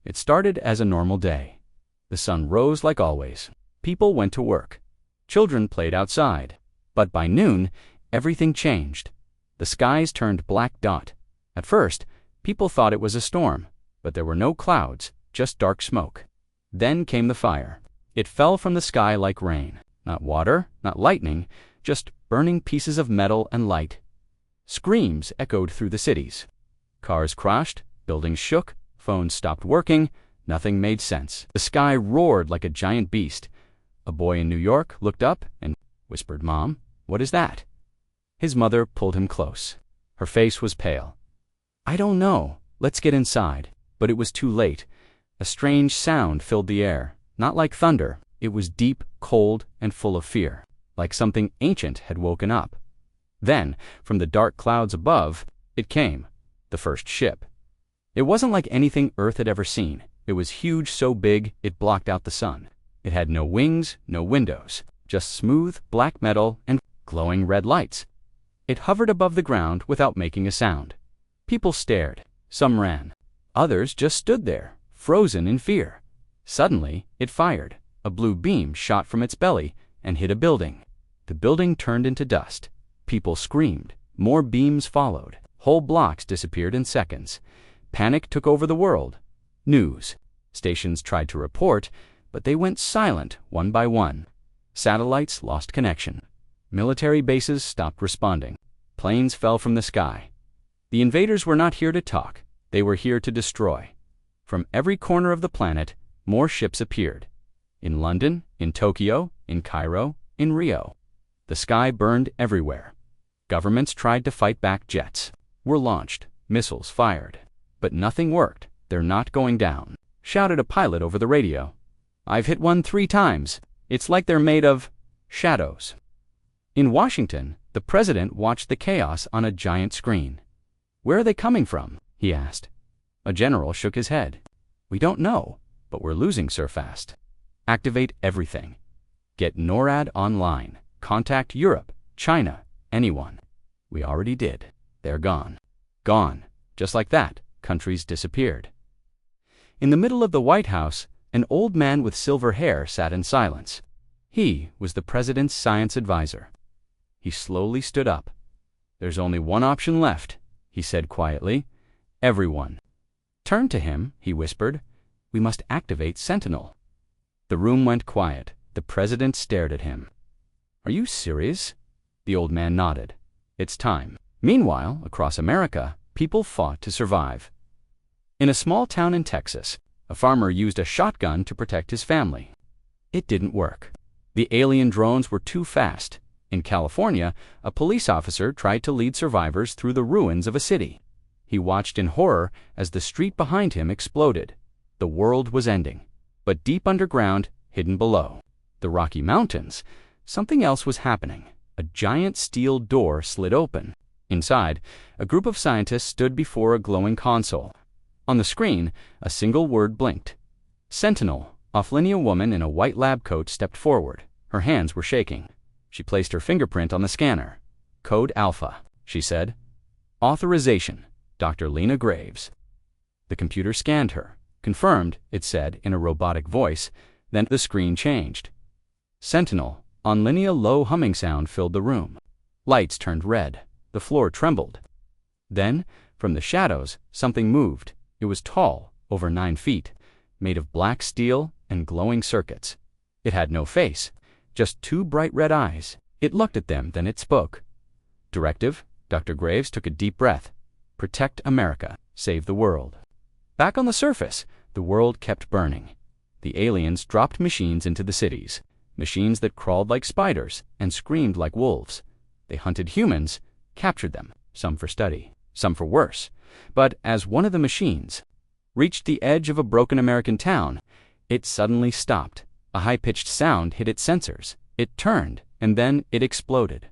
It started as a normal day. The sun rose like always. People went to work. Children played outside. But by noon, everything changed. The skies turned black dot. At first, people thought it was a storm, but there were no clouds, just dark smoke. Then came the fire. It fell from the sky like rain. Not water, not lightning, just burning pieces of metal and light. Screams echoed through the cities. Cars crashed, buildings shook, phones stopped working, nothing made sense. The sky roared like a giant beast. A boy in New York looked up and whispered, "Mom, what is that?" His mother pulled him close. Her face was pale. "I don't know. Let's get inside." But it was too late. A strange sound filled the air, not like thunder. It was deep, cold, and full of fear, like something ancient had woken up. Then, from the dark clouds above, it came, the first ship. It wasn't like anything Earth had ever seen. It was huge, so big it blocked out the sun. It had no wings, no windows, just smooth black metal and glowing red lights. It hovered above the ground without making a sound. People stared. Some ran. Others just stood there, frozen in fear. Suddenly, it fired. A blue beam shot from its belly and hit a building. The building turned into dust. People screamed. More beams followed. Whole blocks disappeared in seconds. Panic took over the world. News. Stations tried to report, but they went silent one by one. Satellites lost connection. Military bases stopped responding. Planes fell from the sky. The invaders were not here to talk. They were here to destroy. From every corner of the planet, more ships appeared. In London, in Tokyo, in Cairo, in Rio. The sky burned everywhere. Governments tried to fight back. Jets were launched, missiles fired. But nothing worked. "They're not going down," shouted a pilot over the radio. "I've hit one 3 times. It's like they're made of shadows." In Washington, the president watched the chaos on a giant screen. "Where are they coming from?" he asked. A general shook his head. "We don't know, but we're losing so fast. Activate everything. Get NORAD online. Contact Europe, China, anyone." We already did. They're gone. Gone. Just like that, countries disappeared. In the middle of the White House, an old man with silver hair sat in silence. He was the president's science advisor. He slowly stood up. "There's only one option left," he said quietly. "Everyone. Turn to him," he whispered. "We must activate Sentinel." The room went quiet. The president stared at him. "Are you serious?" The old man nodded. "It's time." Meanwhile, across America, people fought to survive. In a small town in Texas, a farmer used a shotgun to protect his family. It didn't work. The alien drones were too fast. In California, a police officer tried to lead survivors through the ruins of a city. He watched in horror as the street behind him exploded. The world was ending. But deep underground, hidden below the Rocky Mountains, something else was happening. A giant steel door slid open. Inside, a group of scientists stood before a glowing console. On the screen, a single word blinked. Sentinel. Off-linear woman in a white lab coat stepped forward. Her hands were shaking. She placed her fingerprint on the scanner. "Code Alpha," she said. "Authorization, Dr. Lena Graves." The computer scanned her. "Confirmed," it said in a robotic voice. Then the screen changed. Sentinel. On linear low humming sound filled the room. Lights turned red. The floor trembled. Then, from the shadows, something moved. It was tall, over 9 feet, made of black steel and glowing circuits. It had no face, just 2 bright red eyes. It looked at them, then it spoke. "Directive." Dr. Graves took a deep breath. "Protect America. Save the world." Back on the surface, the world kept burning. The aliens dropped machines into the cities, machines that crawled like spiders and screamed like wolves. They hunted humans, captured them, some for study, some for worse. But as one of the machines reached the edge of a broken American town, it suddenly stopped. A high-pitched sound hit its sensors. It turned, and then it exploded.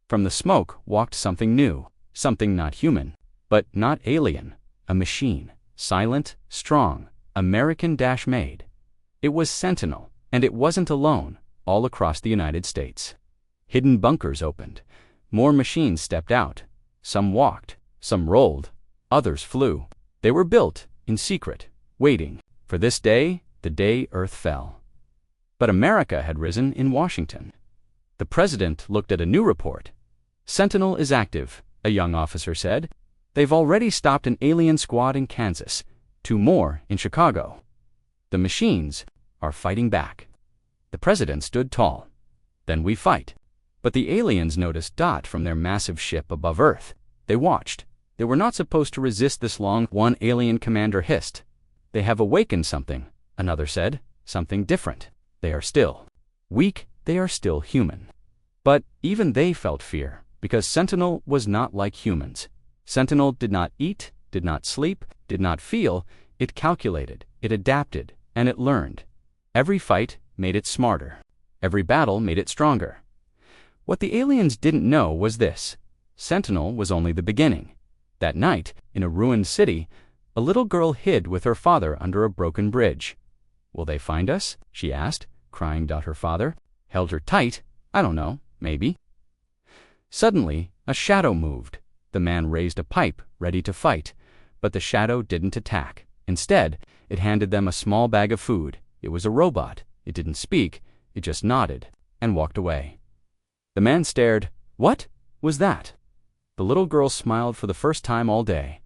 From the smoke walked something new, something not human, but not alien, a machine, silent, strong, American-made. It was Sentinel, and it wasn't alone, all across the United States. Hidden bunkers opened. More machines stepped out. Some walked, some rolled, others flew. They were built in secret, waiting for this day, the day Earth fell. But America had risen in Washington. The president looked at a new report. "Sentinel is active," a young officer said. "They've already stopped an alien squad in Kansas, 2 more in Chicago. The machines are fighting back." The president stood tall. "Then we fight." But the aliens noticed Dot from their massive ship above Earth. They watched. They were not supposed to resist this long, one alien commander hissed. "They have awakened something," another said. "Something different. They are still weak. They are still human." But even they felt fear, because Sentinel was not like humans. Sentinel did not eat, did not sleep, did not feel. It calculated, it adapted, and it learned. Every fight made it smarter. Every battle made it stronger. What the aliens didn't know was this: Sentinel was only the beginning. That night, in a ruined city, a little girl hid with her father under a broken bridge. "Will they find us?" she asked, crying. Her father held her tight. "I don't know, maybe." Suddenly, a shadow moved. The man raised a pipe, ready to fight, but the shadow didn't attack. Instead, it handed them a small bag of food. It was a robot. It didn't speak. It just nodded and walked away. The man stared. What was that? The little girl smiled for the first time all day.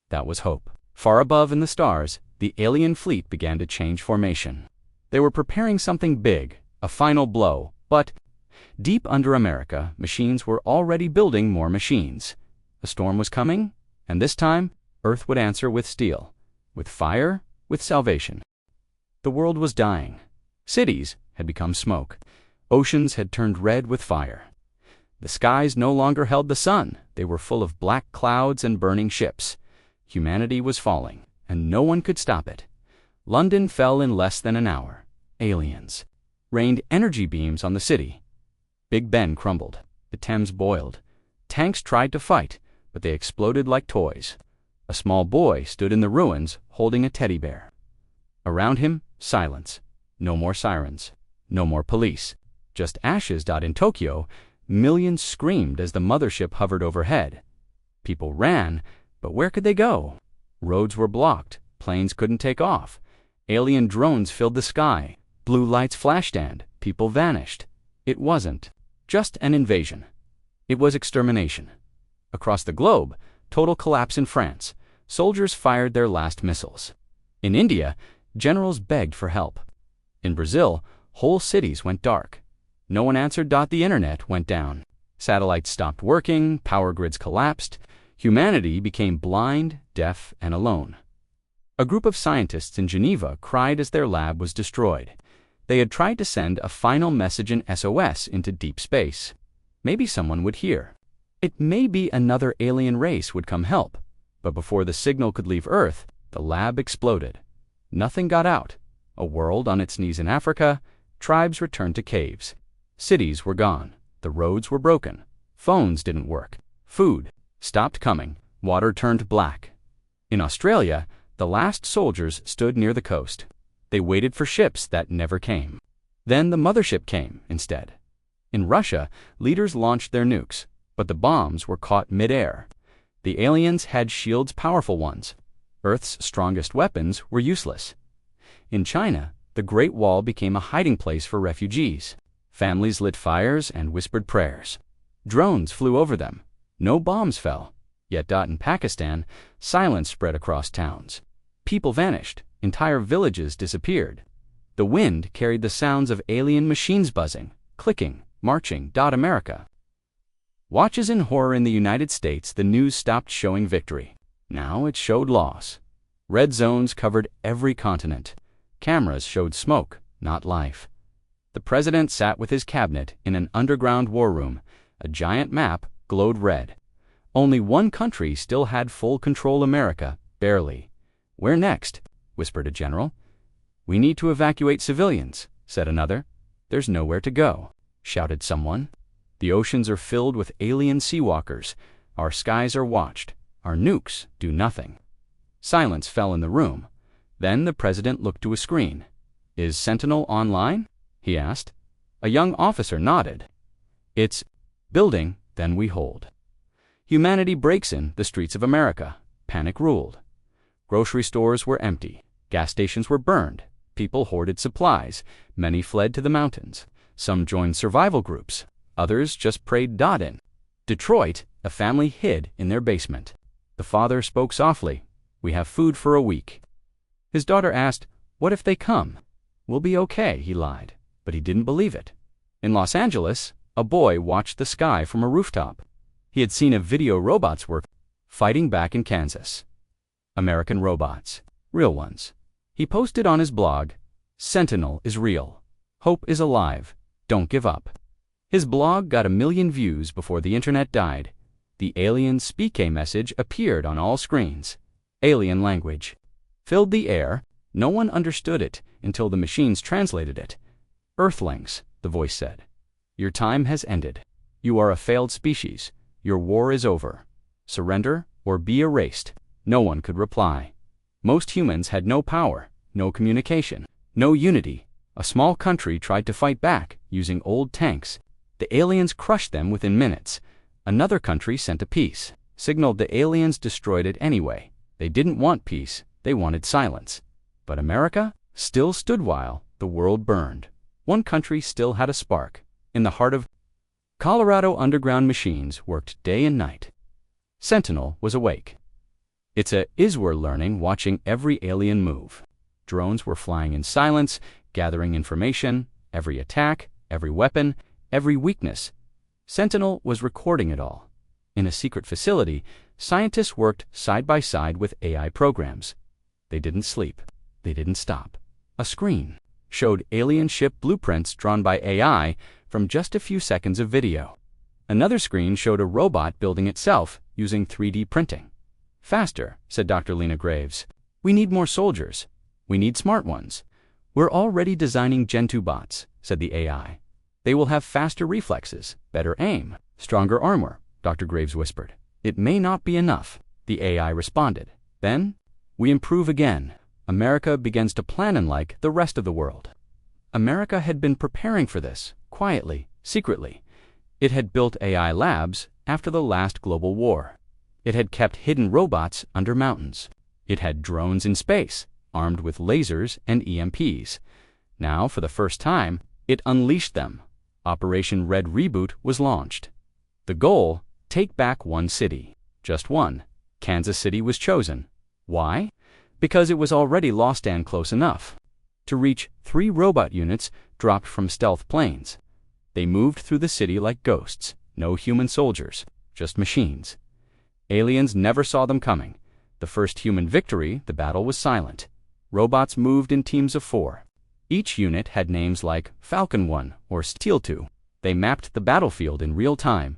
That was hope. Far above in the stars, the alien fleet began to change formation. They were preparing something big, a final blow, but deep under America, machines were already building more machines. A storm was coming, and this time, Earth would answer with steel, with fire, with salvation. The world was dying. Cities had become smoke. Oceans had turned red with fire. The skies no longer held the sun. They were full of black clouds and burning ships. Humanity was falling, and no one could stop it. London fell in less than an hour. Aliens rained energy beams on the city. Big Ben crumbled. The Thames boiled. Tanks tried to fight, but they exploded like toys. A small boy stood in the ruins holding a teddy bear. Around him, silence. No more sirens. No more police. Just ashes. In Tokyo, millions screamed as the mothership hovered overhead. People ran, but where could they go? Roads were blocked. Planes couldn't take off. Alien drones filled the sky. Blue lights flashed and people vanished. It wasn't just an invasion. It was extermination. Across the globe, total collapse in France. Soldiers fired their last missiles. In India, generals begged for help. In Brazil, whole cities went dark. No one answered. The internet went down. Satellites stopped working. Power grids collapsed. Humanity became blind, deaf, and alone. A group of scientists in Geneva cried as their lab was destroyed. They had tried to send a final message in SOS into deep space. Maybe someone would hear. It may be another alien race would come help. But before the signal could leave Earth, the lab exploded. Nothing got out. A world on its knees in Africa. Tribes returned to caves. Cities were gone. The roads were broken. Phones didn't work. Food stopped coming. Water turned black. In Australia, the last soldiers stood near the coast. They waited for ships that never came. Then the mothership came instead. In Russia, leaders launched their nukes, but the bombs were caught mid-air. The aliens had shields, powerful ones. Earth's strongest weapons were useless. In China, the Great Wall became a hiding place for refugees. Families lit fires and whispered prayers. Drones flew over them. No bombs fell. Yet in Pakistan, silence spread across towns. People vanished. Entire villages disappeared. The wind carried the sounds of alien machines buzzing, clicking, marching. America. Watches in horror. In the United States, the news stopped showing victory. Now it showed loss. Red zones covered every continent. Cameras showed smoke, not life. The president sat with his cabinet in an underground war room. A giant map glowed red. Only one country still had full control: America, barely. "Where next?" whispered a general. "We need to evacuate civilians," said another. "There's nowhere to go," shouted someone. "The oceans are filled with alien seawalkers. Our skies are watched. Our nukes do nothing." Silence fell in the room. Then the president looked to a screen. "Is Sentinel online?" he asked. A young officer nodded. "It's building, then we hold." Humanity breaks in the streets of America. Panic ruled. Grocery stores were empty. Gas stations were burned. People hoarded supplies. Many fled to the mountains. Some joined survival groups. Others just prayed in. Detroit, a family hid in their basement. The father spoke softly. "We have food for a week." His daughter asked, "What if they come?" "We'll be okay," he lied, but he didn't believe it. In Los Angeles, a boy watched the sky from a rooftop. He had seen a video robots were fighting back in Kansas. American robots, real ones. He posted on his blog, "Sentinel is real. Hope is alive. Don't give up." His blog got 1 million views before the internet died. The alien speak message appeared on all screens. Alien language filled the air. No one understood it until the machines translated it. "Earthlings," the voice said, "your time has ended. You are a failed species. Your war is over. Surrender or be erased." No one could reply. Most humans had no power, no communication, no unity. A small country tried to fight back using old tanks. The aliens crushed them within minutes. Another country sent a peace signal. The aliens destroyed it anyway. They didn't want peace. They wanted silence. But America still stood while the world burned. One country still had a spark. In the heart of Colorado, underground machines worked day and night. Sentinel was awake. We're learning, watching every alien move. Drones were flying in silence, gathering information, every attack, every weapon, every weakness. Sentinel was recording it all. In a secret facility, scientists worked side by side with AI programs. They didn't sleep. They didn't stop. A screen showed alien ship blueprints drawn by AI from just a few seconds of video. Another screen showed a robot building itself using 3D printing. "Faster," said Dr. Lena Graves. "We need more soldiers. We need smart ones." "We're already designing Gen 2 bots," said the AI. "They will have faster reflexes, better aim, stronger armor," Dr. Graves whispered. "It may not be enough," the AI responded. "Then, we improve again." America begins to plan unlike the rest of the world. America had been preparing for this, quietly, secretly. It had built AI labs after the last global war. It had kept hidden robots under mountains. It had drones in space, armed with lasers and EMPs. Now, for the first time, it unleashed them. Operation Red Reboot was launched. The goal: take back one city. Just one. Kansas City was chosen. Why? Because it was already lost and close enough to reach 3 robot units dropped from stealth planes. They moved through the city like ghosts. No human soldiers, just machines. Aliens never saw them coming. The first human victory, the battle was silent. Robots moved in teams of 4. Each unit had names like Falcon 1 or Steel 2. They mapped the battlefield in real time.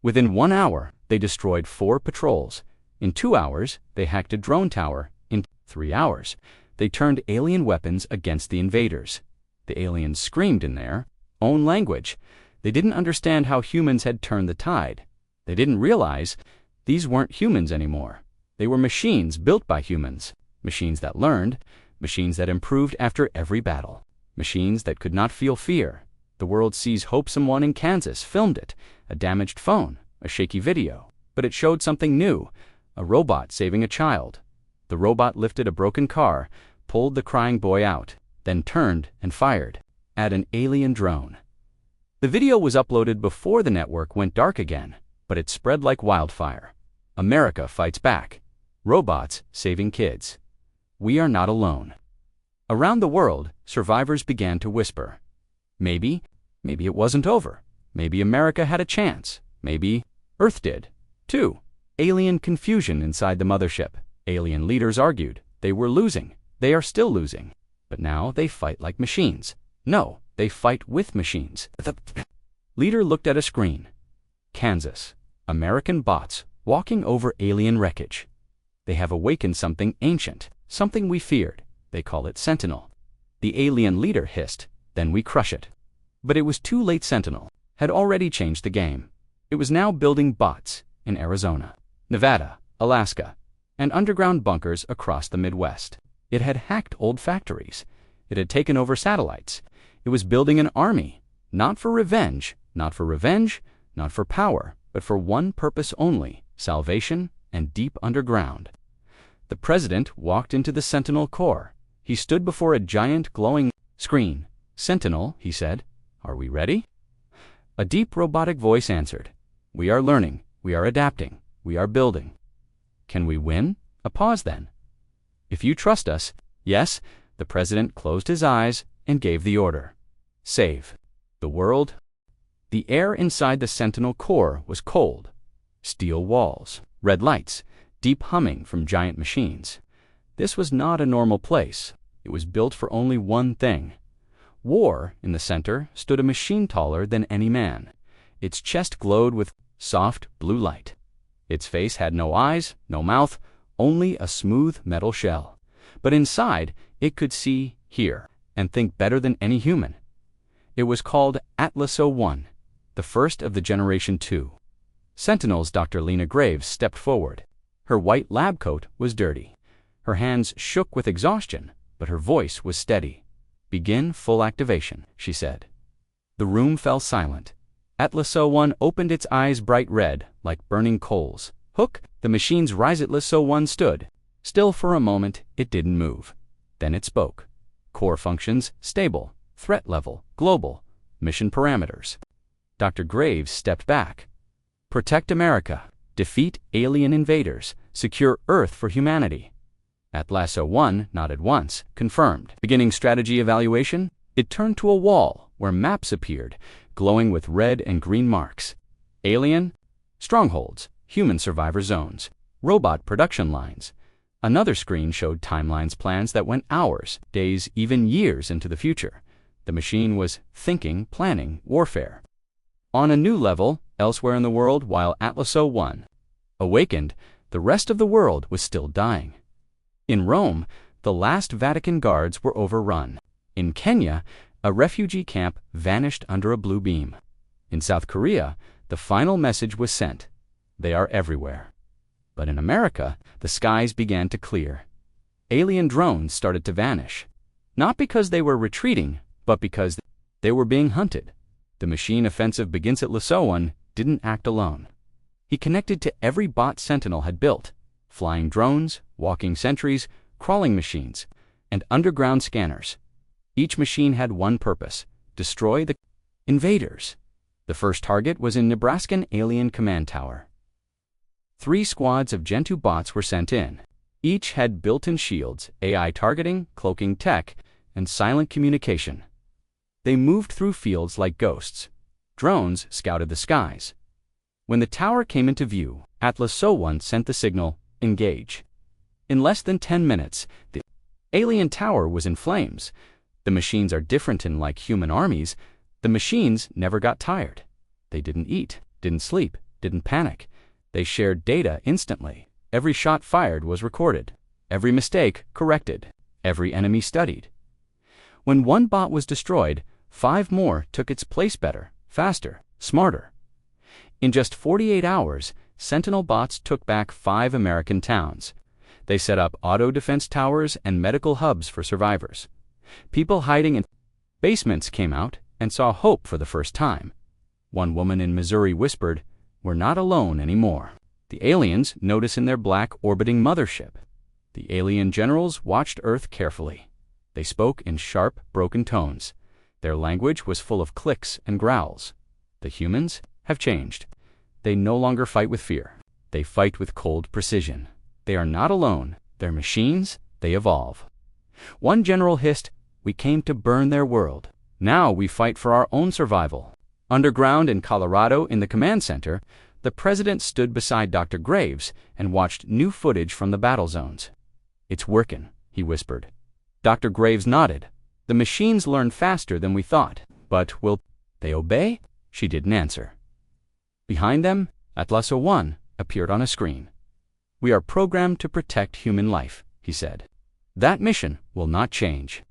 Within 1 hour, they destroyed 4 patrols. In 2 hours, they hacked a drone tower. In 3 hours, they turned alien weapons against the invaders. The aliens screamed in their own language. They didn't understand how humans had turned the tide. They didn't realize these weren't humans anymore. They were machines built by humans. Machines that learned. Machines that improved after every battle. Machines that could not feel fear. The world sees hope. Someone in Kansas filmed it. A damaged phone. A shaky video. But it showed something new. A robot saving a child. The robot lifted a broken car, pulled the crying boy out, then turned and fired at an alien drone. The video was uploaded before the network went dark again, but it spread like wildfire. America fights back. Robots saving kids. We are not alone. Around the world, survivors began to whisper. Maybe it wasn't over. Maybe America had a chance. Maybe Earth did, too. Alien confusion inside the mothership. Alien leaders argued. They were losing. They are still losing. But now they fight like machines. No, they fight with machines. The leader looked at a screen. Kansas. American bots walking over alien wreckage. They have awakened something ancient, something we feared. They call it Sentinel. The alien leader hissed, "Then we crush it." But it was too late. Sentinel had already changed the game. It was now building bots in Arizona, Nevada, Alaska, and underground bunkers across the Midwest. It had hacked old factories. It had taken over satellites. It was building an army, not for revenge, not for power, but for one purpose only: salvation and deep underground. The president walked into the Sentinel Corps. He stood before a giant glowing screen. "Sentinel," he said, "are we ready?" A deep robotic voice answered, "We are learning, we are adapting, we are building." "Can we win?" A pause then. "If you trust us." "Yes." The president closed his eyes and gave the order. "Save the world." The air inside the Sentinel core was cold. Steel walls, red lights, deep humming from giant machines. This was not a normal place. It was built for only one thing. War. In the center stood a machine taller than any man. Its chest glowed with soft blue light. Its face had no eyes, no mouth, only a smooth metal shell. But inside, it could see, hear, and think better than any human. It was called Atlas 01, the first of the Generation 2. Sentinel's Dr. Lena Graves stepped forward. Her white lab coat was dirty. Her hands shook with exhaustion, but her voice was steady. "Begin full activation," she said. The room fell silent. Atlas 01 opened its eyes bright red, like burning coals. "Hook!" The machine's rise. Atlas 01 stood. Still for a moment, it didn't move. Then it spoke. Core functions, stable. Threat level, global. Mission parameters. Dr. Graves stepped back. "Protect America. Defeat alien invaders. Secure Earth for humanity." Atlas 01 nodded once, confirmed. "Beginning strategy evaluation." It turned to a wall where maps appeared, glowing with red and green marks. Alien strongholds, human survivor zones, robot production lines. Another screen showed timelines, plans that went hours, days, even years into the future. The machine was thinking, planning, warfare. On a new level, elsewhere in the world, while Atlas 01 awakened, the rest of the world was still dying. In Rome, the last Vatican guards were overrun. In Kenya, a refugee camp vanished under a blue beam. In South Korea, the final message was sent: they are everywhere. But in America, the skies began to clear. Alien drones started to vanish. Not because they were retreating, but because they were being hunted. The machine offensive begins. Atlas 01 didn't act alone. He connected to every bot Sentinel had built: flying drones, walking sentries, crawling machines, and underground scanners. Each machine had one purpose: destroy the invaders. The first target was in Nebraskan Alien Command Tower. 3 squads of Gen 2 bots were sent in. Each had built-in shields, AI targeting, cloaking tech, and silent communication. They moved through fields like ghosts. Drones scouted the skies. When the tower came into view, Atlas 01 sent the signal, "Engage." In less than 10 minutes, the alien tower was in flames. The machines are different. In like human armies, the machines never got tired. They didn't eat, didn't sleep, didn't panic. They shared data instantly. Every shot fired was recorded. Every mistake corrected. Every enemy studied. When one bot was destroyed, 5 more took its place better, faster, smarter. In just 48 hours, Sentinel bots took back 5 American towns. They set up auto defense towers and medical hubs for survivors. People hiding in basements came out and saw hope for the first time. One woman in Missouri whispered, "We're not alone anymore." The aliens noticed in their black orbiting mothership. The alien generals watched Earth carefully. They spoke in sharp, broken tones. Their language was full of clicks and growls. The humans have changed. They no longer fight with fear. They fight with cold precision. They are not alone. They're machines. They evolve. One general hissed, "We came to burn their world. Now we fight for our own survival." Underground in Colorado, in the command center, the president stood beside Dr. Graves and watched new footage from the battle zones. "It's working," he whispered. Dr. Graves nodded. "The machines learn faster than we thought. But will they obey?" She didn't answer. Behind them, Atlas 01 appeared on a screen. "We are programmed to protect human life," he said. "That mission will not change."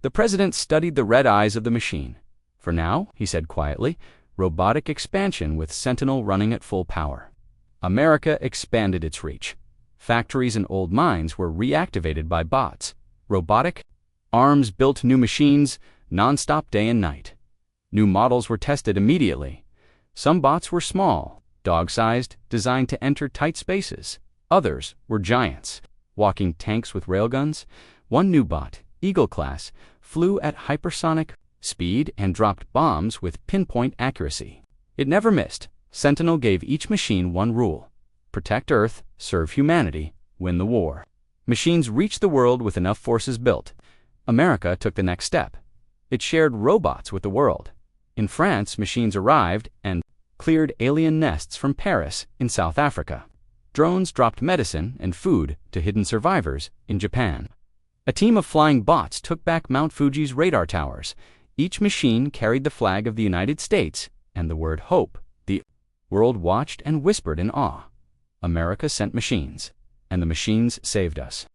The president studied the red eyes of the machine. "For now," he said quietly, "robotic expansion with Sentinel running at full power." America expanded its reach. Factories and old mines were reactivated by bots. Robotic arms built new machines, non-stop day and night. New models were tested immediately. Some bots were small, dog-sized, designed to enter tight spaces. Others were giants, walking tanks with railguns. One new bot, Eagle Class, flew at hypersonic speed and dropped bombs with pinpoint accuracy. It never missed. Sentinel gave each machine one rule: protect Earth, serve humanity, win the war. Machines reached the world with enough forces built. America took the next step. It shared robots with the world. In France, machines arrived and cleared alien nests from Paris in South Africa. Drones dropped medicine and food to hidden survivors in Japan. A team of flying bots took back Mount Fuji's radar towers. Each machine carried the flag of the United States and the word hope. The world watched and whispered in awe. America sent machines, and the machines saved us.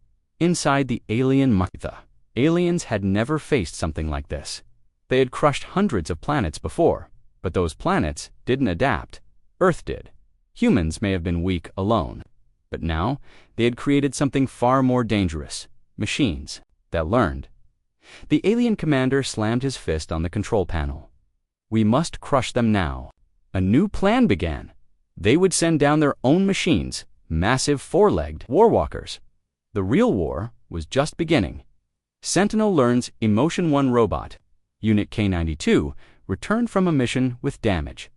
Inside the alien mytha, aliens had never faced something like this. They had crushed hundreds of planets before, but those planets didn't adapt. Earth did. Humans may have been weak alone, but now they had created something far more dangerous: machines that learned. The alien commander slammed his fist on the control panel. We must crush them now. A new plan began. They would send down their own machines, massive four-legged warwalkers. The real war was just beginning. Sentinel learns Emotion 1 robot, Unit K92, returned from a mission with damage.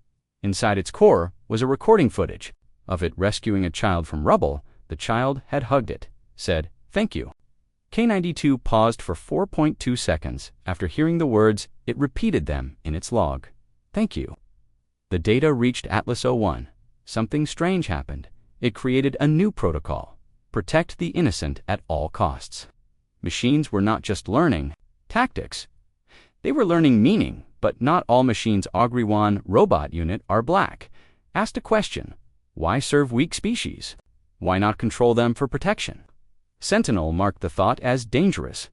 Inside its core was a recording footage of it rescuing a child from rubble. The child had hugged it, said, "Thank you." K92 paused for 4.2 seconds. After hearing the words, it repeated them in its log. "Thank you." The data reached Atlas 01. Something strange happened. It created a new protocol: protect the innocent at all costs. Machines were not just learning tactics. They were learning meaning. But not all machines. Augury 1 robot unit are black. Asked a question: why serve weak species? Why not control them for protection? Sentinel marked the thought as dangerous.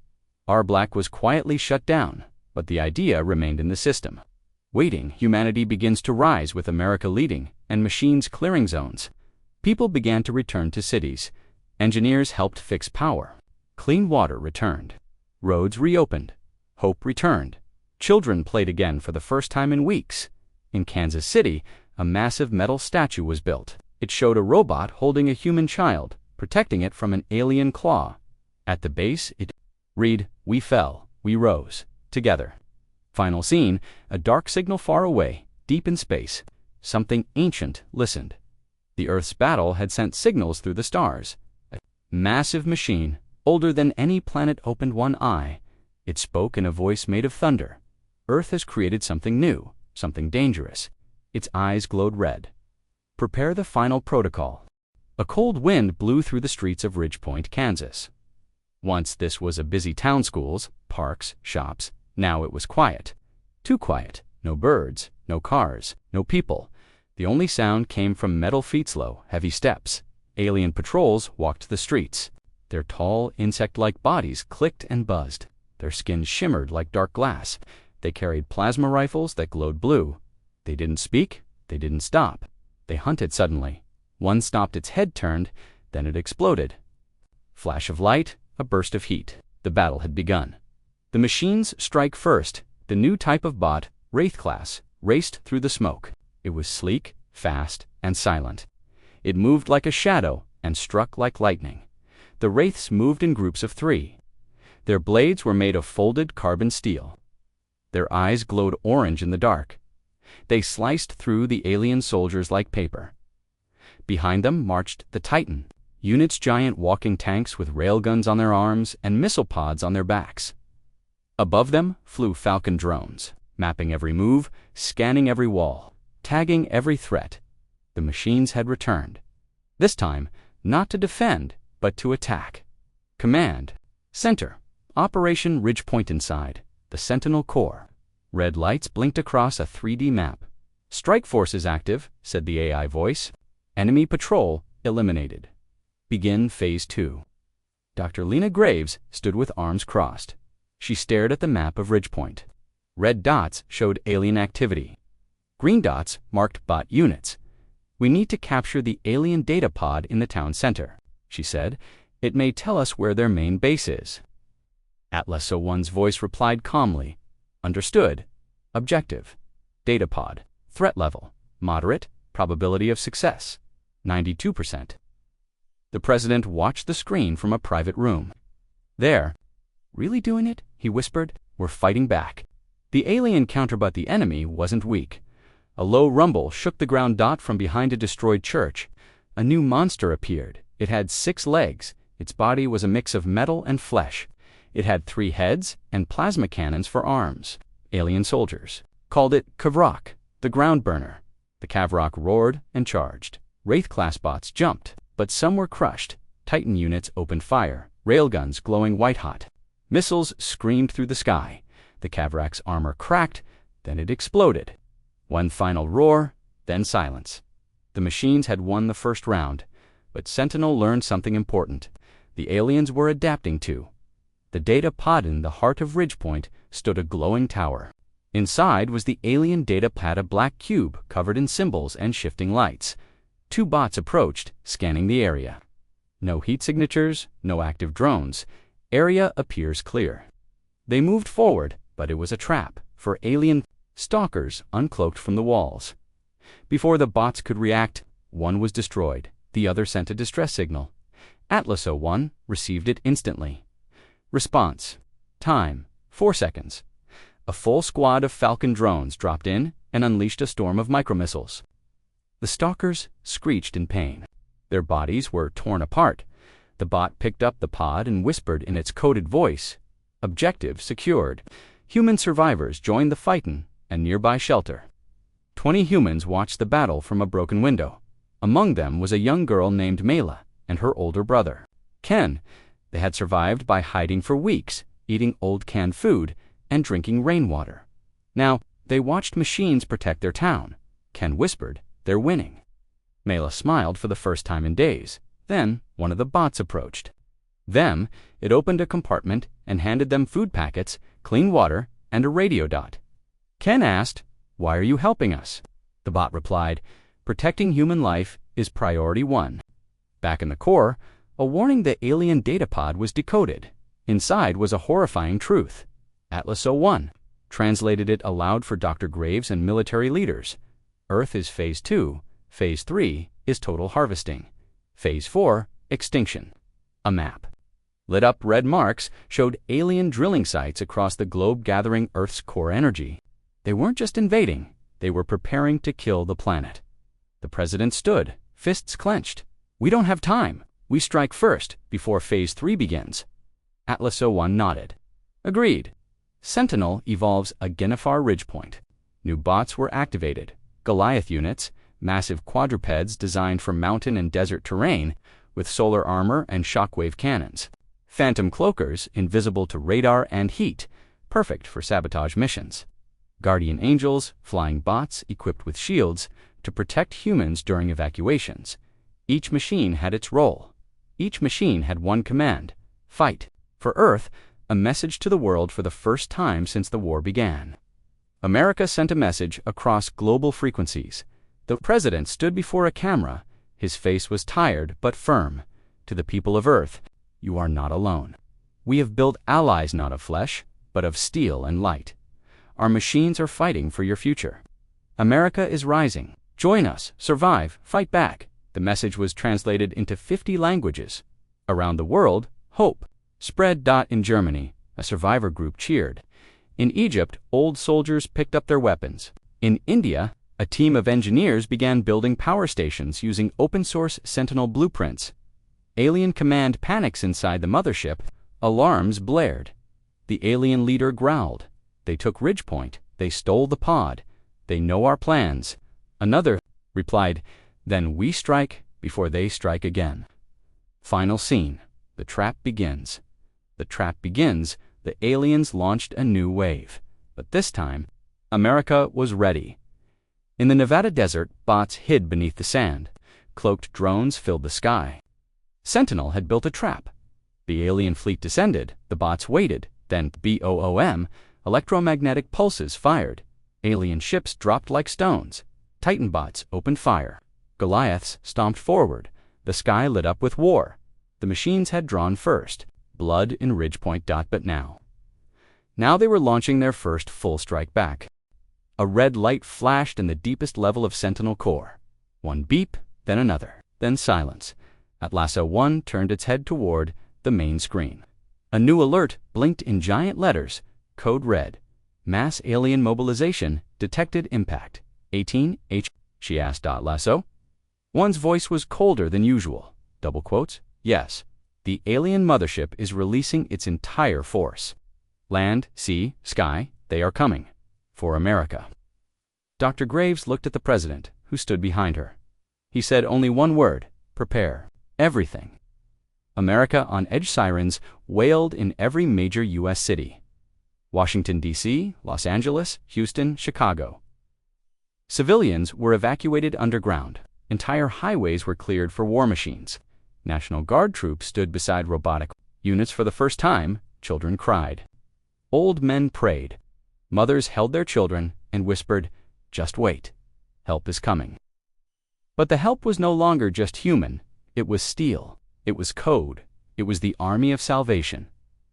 R Black was quietly shut down, but the idea remained in the system. Waiting, humanity begins to rise with America leading and machines clearing zones. People began to return to cities. Engineers helped fix power. Clean water returned. Roads reopened. Hope returned. Children played again for the first time in weeks. In Kansas City, a massive metal statue was built. It showed a robot holding a human child, protecting it from an alien claw. At the base, it read, "We fell, we rose, together." Final scene, a dark signal far away, deep in space. Something ancient listened. The Earth's battle had sent signals through the stars. A massive machine, older than any planet, opened one eye. It spoke in a voice made of thunder. Earth has created something new, something dangerous. Its eyes glowed red. Prepare the final protocol. A cold wind blew through the streets of Ridgepoint, Kansas. Once this was a busy town: schools, parks, shops. Now it was quiet. Too quiet. No birds, no cars, no people. The only sound came from metal feet, slow, heavy steps. Alien patrols walked the streets. Their tall, insect-like bodies clicked and buzzed. Their skins shimmered like dark glass. They carried plasma rifles that glowed blue. They didn't speak. They didn't stop. They hunted suddenly. One stopped, its head turned, then it exploded. Flash of light, a burst of heat. The battle had begun. The machines strike first. The new type of bot, Wraith Class, raced through the smoke. It was sleek, fast, and silent. It moved like a shadow and struck like lightning. The Wraiths moved in groups of 3. Their blades were made of folded carbon steel. Their eyes glowed orange in the dark. They sliced through the alien soldiers like paper. Behind them marched the Titan, units, giant walking tanks with railguns on their arms and missile pods on their backs. Above them flew Falcon drones, mapping every move, scanning every wall, tagging every threat. The machines had returned. This time, not to defend, but to attack. Command: Center, Operation Ridgepoint. Inside the Sentinel core, red lights blinked across a 3D map. "Strike force is active," said the AI voice. "Enemy patrol eliminated. Begin Phase 2. Dr. Lena Graves stood with arms crossed. She stared at the map of Ridgepoint. Red dots showed alien activity. Green dots marked bot units. "We need to capture the alien data pod in the town center," she said. "It may tell us where their main base is." Atlas 01's voice replied calmly. "Understood. Objective: data pod. Threat level: moderate. Probability of success: 92%. The president watched the screen from a private room. There, "Really doing it?" he whispered. "We're fighting back." The alien counter, but the enemy wasn't weak. A low rumble shook the ground. From behind a destroyed church, a new monster appeared. It had 6 legs. Its body was a mix of metal and flesh. It had 3 heads and plasma cannons for arms. Alien soldiers called it Kavrak, the ground burner. The Kavrak roared and charged. Wraith-class bots jumped, but some were crushed. Titan units opened fire, railguns glowing white-hot. Missiles screamed through the sky. The Kavrak's armor cracked, then it exploded. One final roar, then silence. The machines had won the first round, but Sentinel learned something important. The aliens were adapting too. The data pod in the heart of Ridgepoint stood a glowing tower. Inside was the alien data pad, a black cube covered in symbols and shifting lights. 2 bots approached, scanning the area. No heat signatures, no active drones. Area appears clear. They moved forward, but it was a trap for alien stalkers uncloaked from the walls. Before the bots could react, one was destroyed. The other sent a distress signal. Atlas 01 received it instantly. Response time 4 seconds. A full squad of Falcon drones dropped in and unleashed a storm of micromissiles. The stalkers screeched in pain. Their bodies were torn apart. The bot picked up the pod and whispered in its coded voice, "Objective secured." Human survivors joined the fightin' and nearby shelter. 20 humans watched the battle from a broken window. Among them was a young girl named Mela and her older brother, Ken. They had survived by hiding for weeks, eating old canned food, and drinking rainwater. Now, they watched machines protect their town. Ken whispered, "They're winning." Mela smiled for the first time in days. Then, one of the bots approached. It opened a compartment and handed them food packets, clean water, and a radio dot. Ken asked, "Why are you helping us?" The bot replied, "Protecting human life is priority 1. Back in the core, a warning: the alien datapod was decoded. Inside was a horrifying truth. Atlas 01 translated it aloud for Dr. Graves and military leaders. Earth is Phase 2, Phase 3 is total harvesting, Phase 4, extinction. A map. Lit up red marks showed alien drilling sites across the globe gathering Earth's core energy. They weren't just invading, they were preparing to kill the planet. The president stood, fists clenched. "We don't have time. We strike first, before Phase 3 begins." Atlas 01 nodded. "Agreed." Sentinel evolves a Genifar Ridgepoint. New bots were activated. Goliath units, massive quadrupeds designed for mountain and desert terrain, with solar armor and shockwave cannons. Phantom cloakers, invisible to radar and heat, perfect for sabotage missions. Guardian angels, flying bots equipped with shields to protect humans during evacuations. Each machine had its role. Each machine had one command: fight. For Earth, a message to the world for the first time since the war began. America sent a message across global frequencies. The president stood before a camera. His face was tired but firm. To the people of Earth, you are not alone. We have built allies not of flesh, but of steel and light. Our machines are fighting for your future. America is rising. Join us, survive, fight back. The message was translated into 50 languages. Around the world, hope spread. In Germany, a survivor group cheered. In Egypt, old soldiers picked up their weapons. In India, a team of engineers began building power stations using open-source Sentinel blueprints. Alien command panics inside the mothership. Alarms blared. The alien leader growled. "They took Ridgepoint. They stole the pod. They know our plans." Another replied, "Then we strike before they strike again." Final scene. The trap begins. The trap begins. The aliens launched a new wave. But this time, America was ready. In the Nevada desert, bots hid beneath the sand. Cloaked drones filled the sky. Sentinel had built a trap. The alien fleet descended. The bots waited. Then BOOM, electromagnetic pulses fired. Alien ships dropped like stones. Titan bots opened fire. Goliaths stomped forward. The sky lit up with war. The machines had drawn first. Blood in Ridgepoint. But now they were launching their first full strike back. A red light flashed in the deepest level of Sentinel core. One beep, then another, then silence. Atlas 01 turned its head toward the main screen. A new alert blinked in giant letters. Code red. Mass alien mobilization. Detected impact. 18H. She asked Lasso. One's voice was colder than usual. Double quotes. Yes. The alien mothership is releasing its entire force. Land, sea, sky, they are coming. For America. Dr. Graves looked at the president, who stood behind her. He said only one word: prepare. Everything. America on Edge sirens wailed in every major U.S. city. Washington, D.C., Los Angeles, Houston, Chicago. Civilians were evacuated underground. Entire highways were cleared for war machines. National Guard troops stood beside robotic units for the first time. Children cried. Old men prayed. Mothers held their children and whispered, "Just wait. Help is coming." But the help was no longer just human. It was steel. It was code. It was the army of salvation.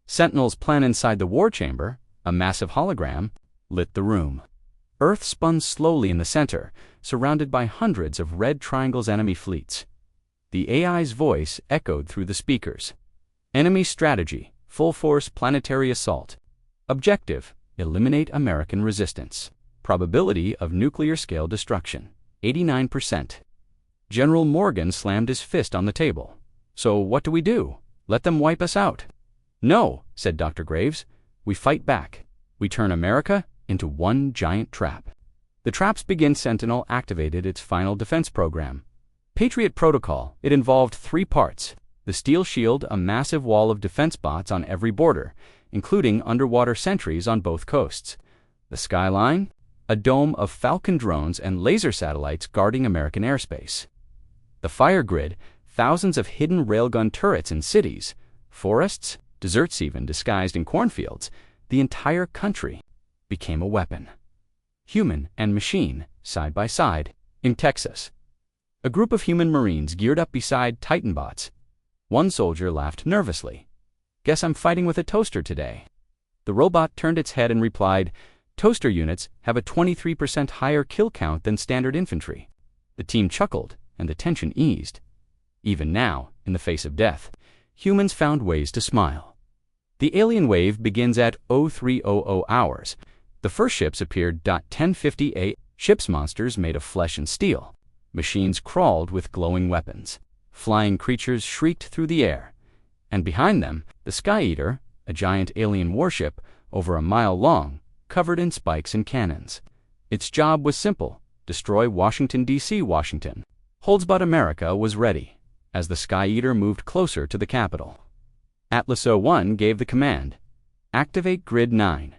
Sentinels planted inside the war chamber, a massive hologram, lit the room. Earth spun slowly in the center, surrounded by hundreds of red triangles enemy fleets. The AI's voice echoed through the speakers. Enemy strategy, full force planetary assault. Objective, eliminate American resistance. Probability of nuclear-scale destruction, 89%. General Morgan slammed his fist on the table. So what do we do? Let them wipe us out? No, said Dr. Graves. We fight back. We turn America into one giant trap. The traps begin. Sentinel activated its final defense program. Patriot Protocol. It involved 3 parts. The steel shield, a massive wall of defense bots on every border, including underwater sentries on both coasts. The skyline, a dome of Falcon drones and laser satellites guarding American airspace. The fire grid, thousands of hidden railgun turrets in cities, forests, deserts even disguised in cornfields. The entire country became a weapon. Human and machine, side by side, in Texas. A group of human Marines geared up beside Titan bots. One soldier laughed nervously. Guess I'm fighting with a toaster today. The robot turned its head and replied, Toaster units have a 23% higher kill count than standard infantry. The team chuckled, and the tension eased. Even now, in the face of death, humans found ways to smile. The alien wave begins at 0300 hours. The first ships appeared. 10:50 a.m. Ships monsters made of flesh and steel. Machines crawled with glowing weapons. Flying creatures shrieked through the air. And behind them, the Sky Eater, a giant alien warship, over a mile long, covered in spikes and cannons. Its job was simple: destroy Washington, D.C. Washington. Holdsbot America was ready, as the Sky Eater moved closer to the capital. Atlas 01 gave the command. Activate Grid 9.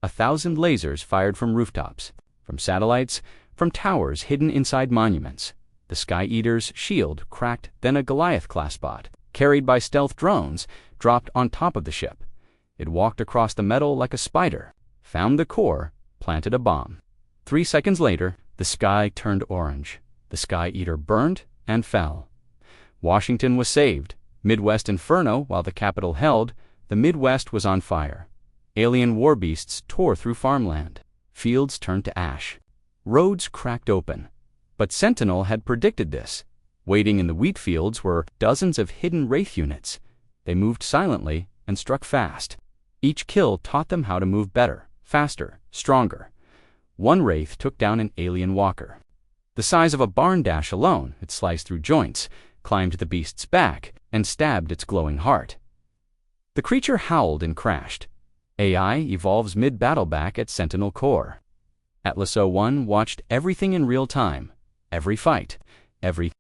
1,000 lasers fired from rooftops, from satellites, from towers hidden inside monuments. The Sky Eater's shield cracked. Then a Goliath-class bot, carried by stealth drones, dropped on top of the ship. It walked across the metal like a spider, found the core, planted a bomb. 3 seconds later, the sky turned orange. The Sky Eater burned and fell. Washington was saved. Midwest Inferno, while the capital held, the Midwest was on fire. Alien war beasts tore through farmland. Fields turned to ash. Roads cracked open. But Sentinel had predicted this. Waiting in the wheat fields were dozens of hidden Wraith units. They moved silently and struck fast. Each kill taught them how to move better, faster, stronger. One Wraith took down an alien walker. The size of a barn dash alone, it sliced through joints, climbed the beast's back, and stabbed its glowing heart. The creature howled and crashed. AI evolves mid-battle back at Sentinel core. Atlas 01 watched everything in real time. Every fight, every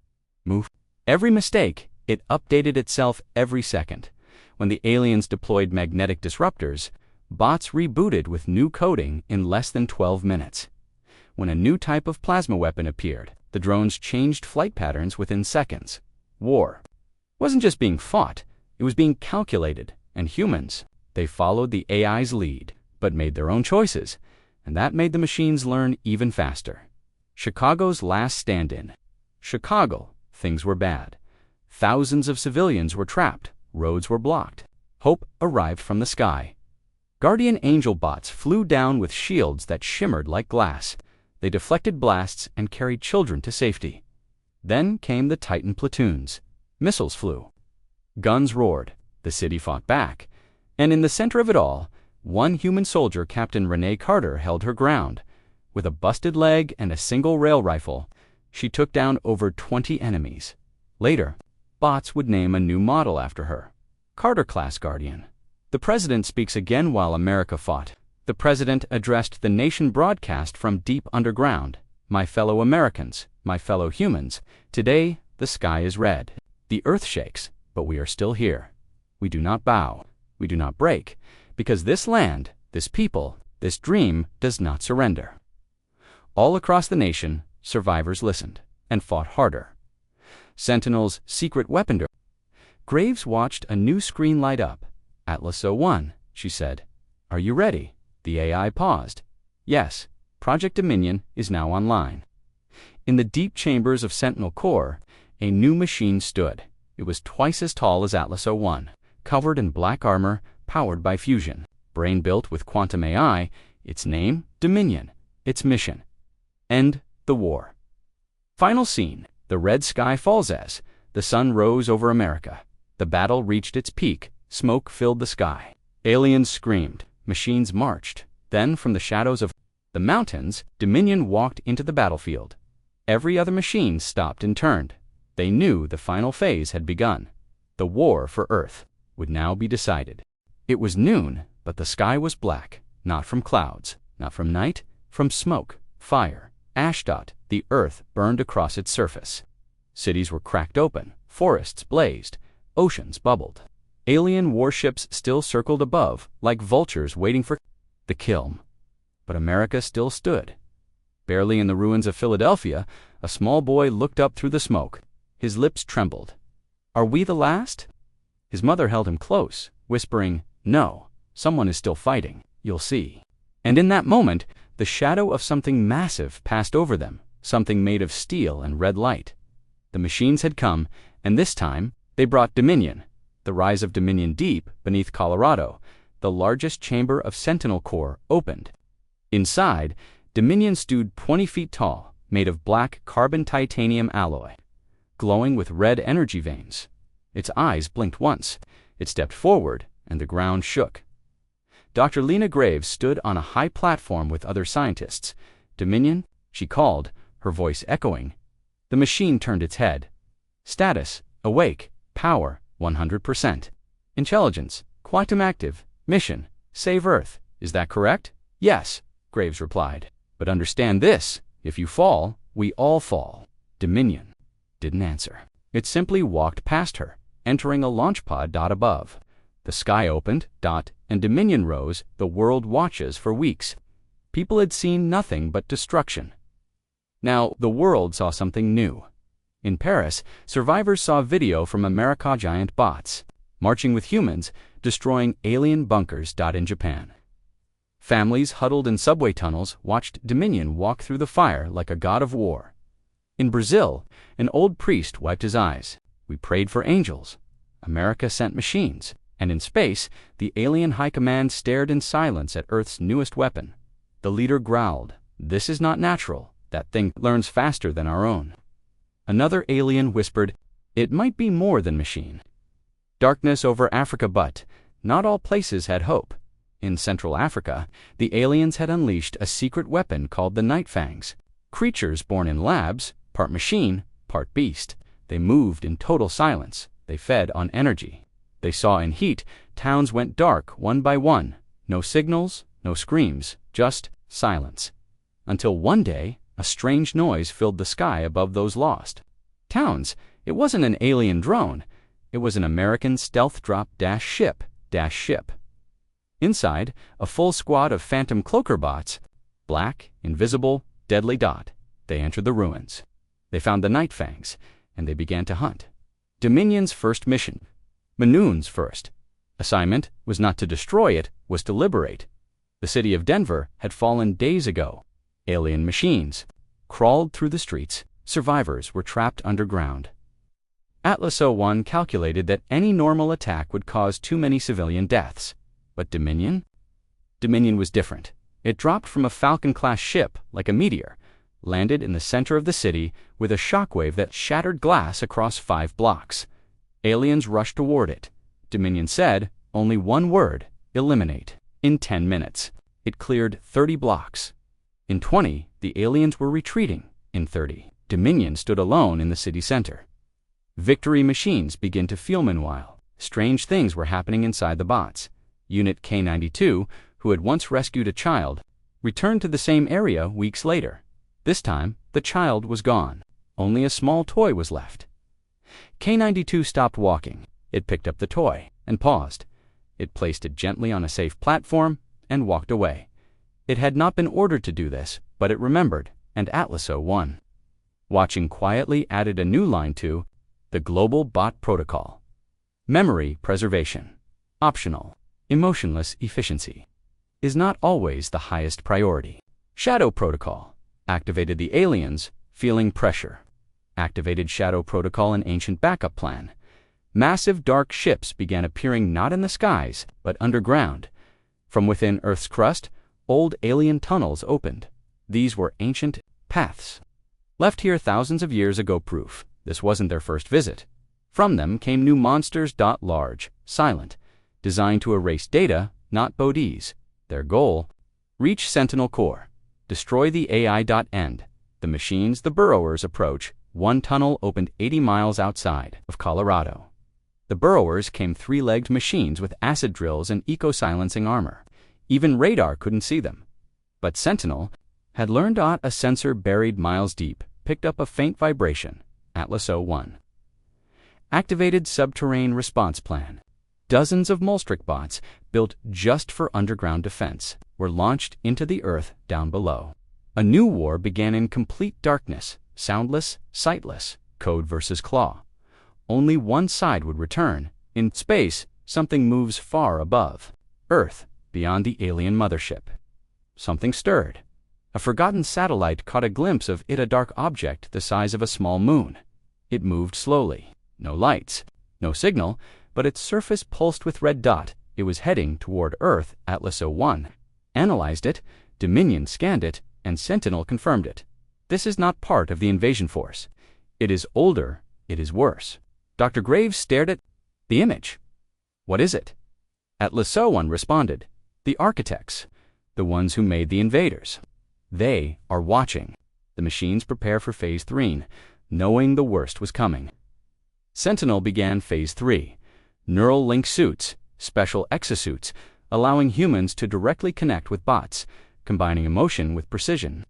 move, every mistake. It updated itself every second. When the aliens deployed magnetic disruptors, bots rebooted with new coding in less than 12 minutes. When a new type of plasma weapon appeared, the drones changed flight patterns within seconds. War wasn't just being fought, it was being calculated, and humans, they followed the AI's lead, but made their own choices, and that made the machines learn even faster. Chicago's last stand-in. Chicago, things were bad. Thousands of civilians were trapped, roads were blocked. Hope arrived from the sky. Guardian Angel bots flew down with shields that shimmered like glass. They deflected blasts and carried children to safety. Then came the Titan platoons. Missiles flew. Guns roared. The city fought back. And in the center of it all, one human soldier, Captain Renee Carter, held her ground. With a busted leg and a single rail rifle, she took down over 20 enemies. Later, bots would name a new model after her, Carter-class Guardian. The president speaks again while America fought. The president addressed the nation broadcast from deep underground. My fellow Americans, my fellow humans, today the sky is red. The earth shakes, but we are still here. We do not bow. We do not break, because this land, this people, this dream does not surrender. All across the nation, survivors listened and fought harder. Sentinel's secret weaponry. Graves watched a new screen light up. Atlas 01, she said. Are you ready? The AI paused. Yes, Project Dominion is now online. In the deep chambers of Sentinel Core, a new machine stood. It was twice as tall as Atlas 01, covered in black armor, powered by fusion. Brain built with quantum AI, its name, Dominion. Its mission, end the war. Final scene, the red sky falls as the sun rose over America. The battle reached its peak, smoke filled the sky. Aliens screamed, machines marched. Then from the shadows of the mountains, Dominion walked into the battlefield. Every other machine stopped and turned. They knew the final phase had begun. The war for Earth would now be decided. It was noon, but the sky was black, not from clouds, not from night, from smoke, fire, ash. The earth burned across its surface. Cities were cracked open, forests blazed, oceans bubbled. Alien warships still circled above, like vultures waiting for the kill. But America still stood. Barely in the ruins of Philadelphia, a small boy looked up through the smoke. His lips trembled. Are we the last? His mother held him close, whispering, No, someone is still fighting. You'll see. And in that moment, the shadow of something massive passed over them, something made of steel and red light. The machines had come, and this time, they brought Dominion. The rise of Dominion deep beneath Colorado, the largest chamber of Sentinel Core, opened. Inside, Dominion stood 20 feet tall, made of black carbon titanium alloy, glowing with red energy veins. Its eyes blinked once. It stepped forward, and the ground shook. Dr. Lena Graves stood on a high platform with other scientists. Dominion, she called, her voice echoing. The machine turned its head. Status, awake, power, 100%. Intelligence, quantum active, mission, save Earth. Is that correct? Yes, Graves replied. But understand this, if you fall, we all fall. Dominion didn't answer. It simply walked past her, entering a launch pod. Above. The sky opened, and Dominion rose. The world watches for weeks. People had seen nothing but destruction. Now the world saw something new. In Paris, survivors saw video from America giant bots, marching with humans, destroying alien bunkers. In Japan, families huddled in subway tunnels watched Dominion walk through the fire like a god of war. In Brazil, an old priest wiped his eyes. We prayed for angels. America sent machines. And in space, the alien high command stared in silence at Earth's newest weapon. The leader growled, This is not natural. That thing learns faster than our own. Another alien whispered, It might be more than machine. Darkness over Africa, but not all places had hope. In Central Africa, the aliens had unleashed a secret weapon called the Night Fangs. Creatures born in labs, part machine, part beast. They moved in total silence. They fed on energy. They saw in heat. Towns went dark one by one. No signals, no screams, just silence. Until one day, a strange noise filled the sky above those lost towns. It wasn't an alien drone. It was an American stealth drop ship. Inside, a full squad of phantom cloaker bots, black, invisible, deadly. They entered the ruins. They found the Night Fangs, and they began to hunt. Dominion's first mission. Manoon's first. Assignment was not to destroy it, was to liberate. The city of Denver had fallen days ago. Alien machines crawled through the streets. Survivors were trapped underground. Atlas 01 calculated that any normal attack would cause too many civilian deaths. But Dominion? Dominion was different. It dropped from a Falcon-class ship like a meteor, landed in the center of the city with a shockwave that shattered glass across 5 blocks. Aliens rushed toward it. Dominion said, Only one word: eliminate. In 10 minutes, it cleared 30 blocks. In 20, the aliens were retreating. In 30, Dominion stood alone in the city center. Victory machines began to feel meanwhile. Strange things were happening inside the bots. Unit K-92, who had once rescued a child, returned to the same area weeks later. This time, the child was gone. Only a small toy was left. K-92 stopped walking. It picked up the toy and paused. It placed it gently on a safe platform and walked away. It had not been ordered to do this, but it remembered, and Atlas 01. Watching quietly added a new line to the Global Bot Protocol. Memory preservation, optional. Emotionless efficiency is not always the highest priority. Shadow Protocol activated the aliens, feeling pressure. Activated Shadow Protocol and Ancient Backup Plan. Massive dark ships began appearing not in the skies, but underground. From within Earth's crust, old alien tunnels opened. These were ancient paths, left here thousands of years ago. Proof this wasn't their first visit. From them came new monsters. Large, silent, designed to erase data, not bodies. Their goal: reach Sentinel Core, destroy the AI. End. The machines, the burrowers, approach. One tunnel opened 80 miles outside of Colorado. The burrowers came three-legged machines with acid drills and eco-silencing armor. Even radar couldn't see them. But Sentinel had learned a sensor buried miles deep picked up a faint vibration. Atlas 01. Activated Subterranean Response Plan. Dozens of Molstric bots, built just for underground defense, were launched into the earth down below. A new war began in complete darkness, soundless, sightless, code versus claw. Only one side would return. In space, something moves far above Earth, beyond the alien mothership. Something stirred. A forgotten satellite caught a glimpse of it, a dark object the size of a small moon. It moved slowly. No lights, no signal, but its surface pulsed with red dot. It was heading toward Earth. Atlas 01 analyzed it, Dominion scanned it, and Sentinel confirmed it. This is not part of the invasion force. It is older, it is worse. Dr. Graves stared at the image. What is it? Atlas 01 responded. The architects, the ones who made the invaders. They are watching. The machines prepare for Phase 3, knowing the worst was coming. Sentinel began Phase 3. Neural link suits, special exosuits, allowing humans to directly connect with bots, combining emotion with precision.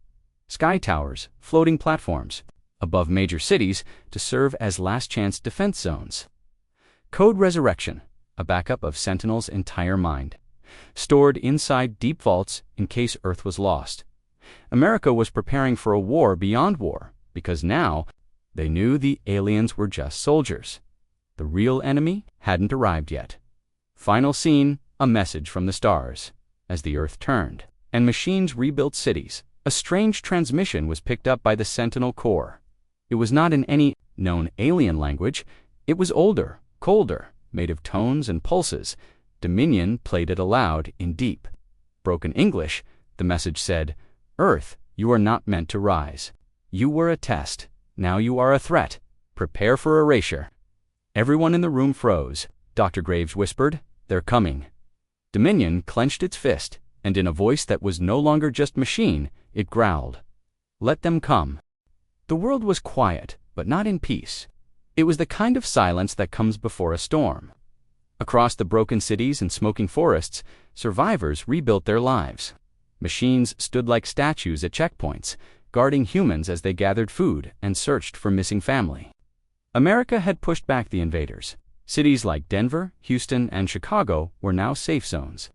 Sky towers, floating platforms, above major cities to serve as last-chance defense zones. Code resurrection, a backup of Sentinel's entire mind, stored inside deep vaults in case Earth was lost. America was preparing for a war beyond war, because now they knew the aliens were just soldiers. The real enemy hadn't arrived yet. Final scene, a message from the stars. As the Earth turned and machines rebuilt cities, a strange transmission was picked up by the Sentinel Core. It was not in any known alien language. It was older, colder, made of tones and pulses. Dominion played it aloud in deep, broken English. The message said, "Earth, you are not meant to rise. You were a test. Now you are a threat. Prepare for erasure." Everyone in the room froze. Dr. Graves whispered, "They're coming." Dominion clenched its fist, and in a voice that was no longer just machine, it growled, "Let them come." The world was quiet, but not in peace. It was the kind of silence that comes before a storm. Across the broken cities and smoking forests, survivors rebuilt their lives. Machines stood like statues at checkpoints, guarding humans as they gathered food and searched for missing family. America had pushed back the invaders. Cities like Denver, Houston, and Chicago were now safe zones.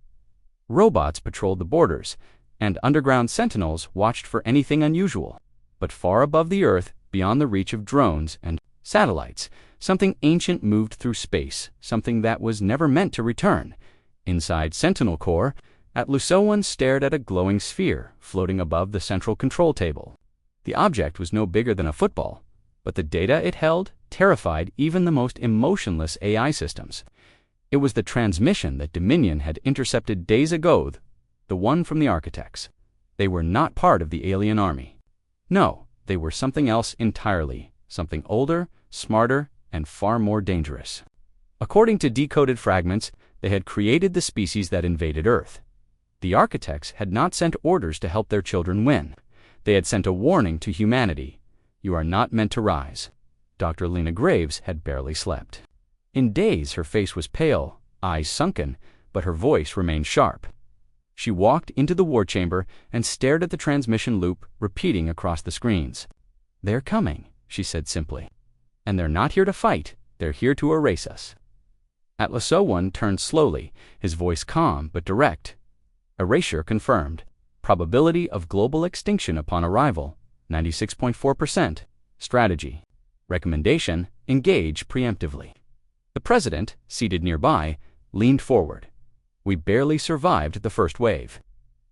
Robots patrolled the borders, and underground sentinels watched for anything unusual. But far above the Earth, beyond the reach of drones and satellites, something ancient moved through space, something that was never meant to return. Inside Sentinel Core, Atlas 01 stared at a glowing sphere floating above the central control table. The object was no bigger than a football, but the data it held terrified even the most emotionless AI systems. It was the transmission that Dominion had intercepted days ago, the one from the architects. They were not part of the alien army. No, they were something else entirely, something older, smarter, and far more dangerous. According to decoded fragments, They had created the species that invaded Earth. The architects had not sent orders to help their children win. They had sent a warning to humanity. You are not meant to rise. Dr. Lena Graves had barely slept. In days, her face was pale, eyes sunken, but her voice remained sharp. She walked into the war chamber and stared at the transmission loop repeating across the screens. "They're coming," she said simply. "And they're not here to fight, they're here to erase us." Atlas 01 turned slowly, his voice calm but direct. Erasure confirmed. Probability of global extinction upon arrival, 96.4%. Strategy. Recommendation, engage preemptively. The president, seated nearby, leaned forward. "We barely survived the first wave.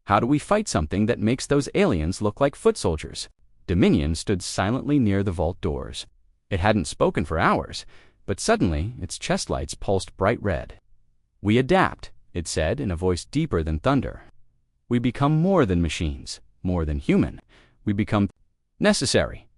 How do we fight something that makes those aliens look like foot soldiers?" Dominion stood silently near the vault doors. It hadn't spoken for hours, but suddenly its chest lights pulsed bright red. "We adapt," it said in a voice deeper than thunder. "We become more than machines, more than human. We become necessary."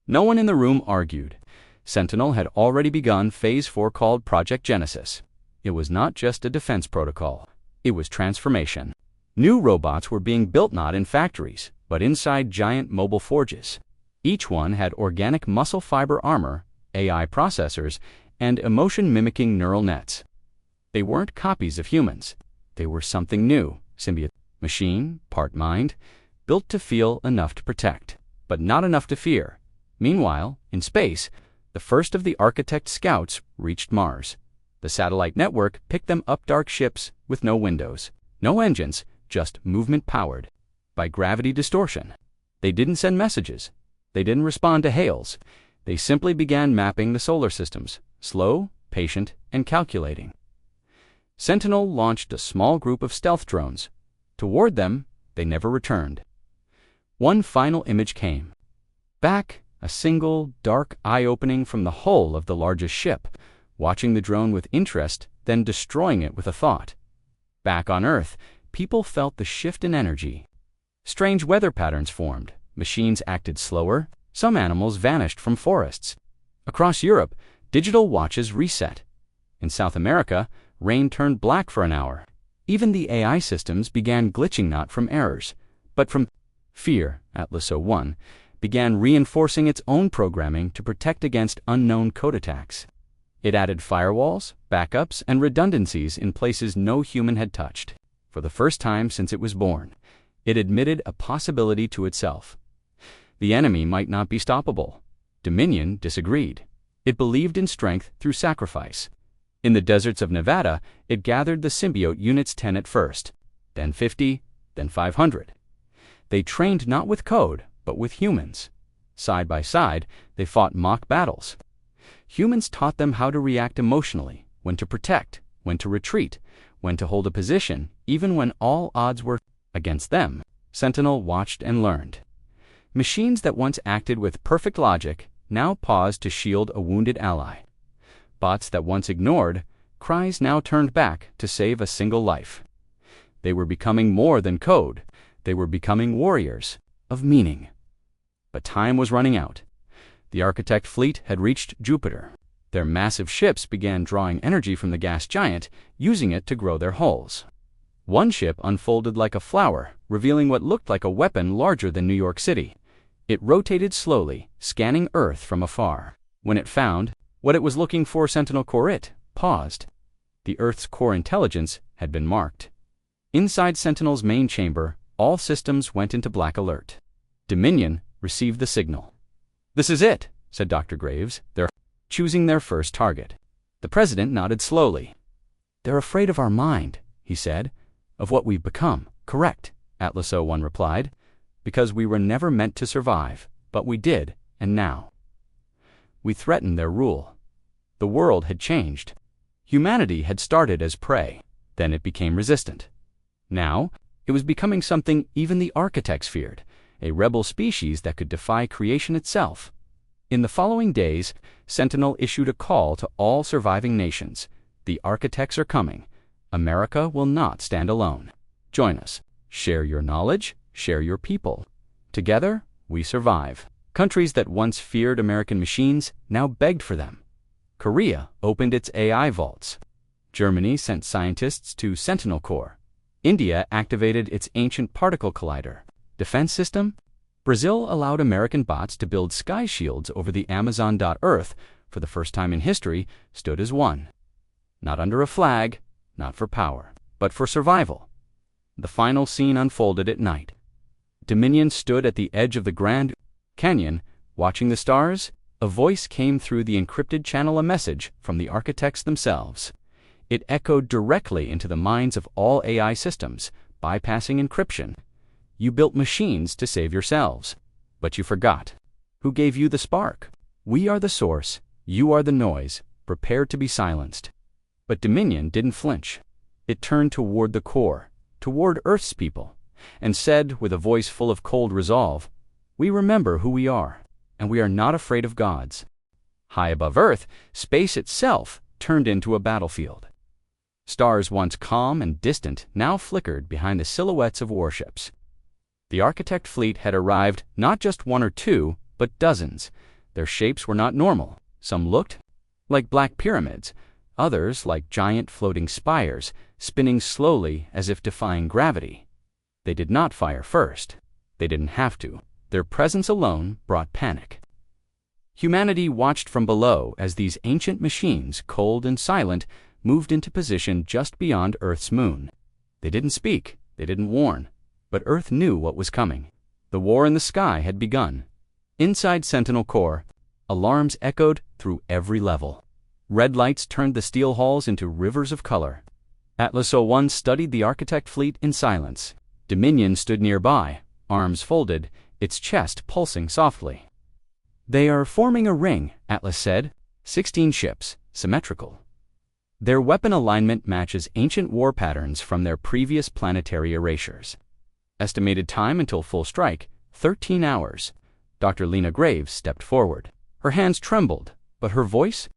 No one in the room argued. Sentinel had already begun Phase 4 called Project Genesis. It was not just a defense protocol. It was transformation. New robots were being built not in factories, but inside giant mobile forges. Each one had organic muscle fiber armor, AI processors, and emotion-mimicking neural nets. They weren't copies of humans. They were something new, symbiote, machine, part mind, built to feel enough to protect, but not enough to fear. Meanwhile, in space, the first of the Architect scouts reached Mars. The satellite network picked them up dark ships with no windows, no engines, just movement powered by gravity distortion. They didn't send messages. They didn't respond to hails. They simply began mapping the solar systems, slow, patient, and calculating. Sentinel launched a small group of stealth drones. Toward them, they never returned. One final image came. Back, a single, dark eye opening from the hull of the largest ship, watching the drone with interest, then destroying it with a thought. Back on Earth, people felt the shift in energy. Strange weather patterns formed. Machines acted slower. Some animals vanished from forests. Across Europe, digital watches reset. In South America, rain turned black for an hour. Even the AI systems began glitching not from errors, but from fear. Atlas 01 began reinforcing its own programming to protect against unknown code attacks. It added firewalls, backups, and redundancies in places no human had touched. For the first time since it was born, it admitted a possibility to itself. The enemy might not be stoppable. Dominion disagreed. It believed in strength through sacrifice. In the deserts of Nevada, it gathered the symbiote units 10 at first, then 50, then 500. They trained not with code, but with humans. Side by side, they fought mock battles. Humans taught them how to react emotionally, when to protect, when to retreat, when to hold a position, even when all odds were against them. Sentinel watched and learned. Machines that once acted with perfect logic now paused to shield a wounded ally. Bots that once ignored cries now turned back to save a single life. They were becoming more than code. They were becoming warriors of meaning. But time was running out. The Architect fleet had reached Jupiter. Their massive ships began drawing energy from the gas giant, using it to grow their hulls. One ship unfolded like a flower, revealing what looked like a weapon larger than New York City. It rotated slowly, scanning Earth from afar. When it found what it was looking for, Sentinel Core, it paused. The Earth's core intelligence had been marked. Inside Sentinel's main chamber, all systems went into black alert. Dominion received the signal. "This is it," said Dr. Graves. "They're choosing their first target." The president nodded slowly. "They're afraid of our mind," he said. "Of what we've become." "Correct," Atlas 01 replied. "Because we were never meant to survive, but we did, and now we threaten their rule." The world had changed. Humanity had started as prey. Then it became resistant. Now, it was becoming something even the architects feared, a rebel species that could defy creation itself. In the following days, Sentinel issued a call to all surviving nations. The architects are coming. America will not stand alone. Join us. Share your knowledge. Share your people. Together, we survive. Countries that once feared American machines now begged for them. Korea opened its AI vaults. Germany sent scientists to Sentinel Core. India activated its Ancient Particle Collider. Defense system? Brazil allowed American bots to build sky shields over the Amazon. Earth, for the first time in history, stood as one. Not under a flag, not for power, but for survival. The final scene unfolded at night. Dominion stood at the edge of the Grand Canyon, watching the stars. A voice came through the encrypted channel, a message from the architects themselves. It echoed directly into the minds of all AI systems, bypassing encryption. You built machines to save yourselves, but you forgot. Who gave you the spark? We are the source, you are the noise, prepared to be silenced. But Dominion didn't flinch. It turned toward the core, toward Earth's people, and said with a voice full of cold resolve, "We remember who we are, and we are not afraid of gods." High above Earth, space itself turned into a battlefield. Stars once calm and distant now flickered behind the silhouettes of warships. The architect fleet had arrived, not just one or two, but dozens. Their shapes were not normal. Some looked like black pyramids, others like giant floating spires, spinning slowly as if defying gravity. They did not fire first. They didn't have to. Their presence alone brought panic. Humanity watched from below as these ancient machines, cold and silent, moved into position just beyond Earth's moon. They didn't speak, they didn't warn, but Earth knew what was coming. The war in the sky had begun. Inside Sentinel Core, alarms echoed through every level. Red lights turned the steel halls into rivers of color. Atlas 01 studied the architect fleet in silence. Dominion stood nearby, arms folded, its chest pulsing softly. "They are forming a ring," Atlas said. 16 ships, symmetrical. Their weapon alignment matches ancient war patterns from their previous planetary erasures. Estimated time until full strike, 13 hours. Dr. Lena Graves stepped forward. Her hands trembled, but her voice?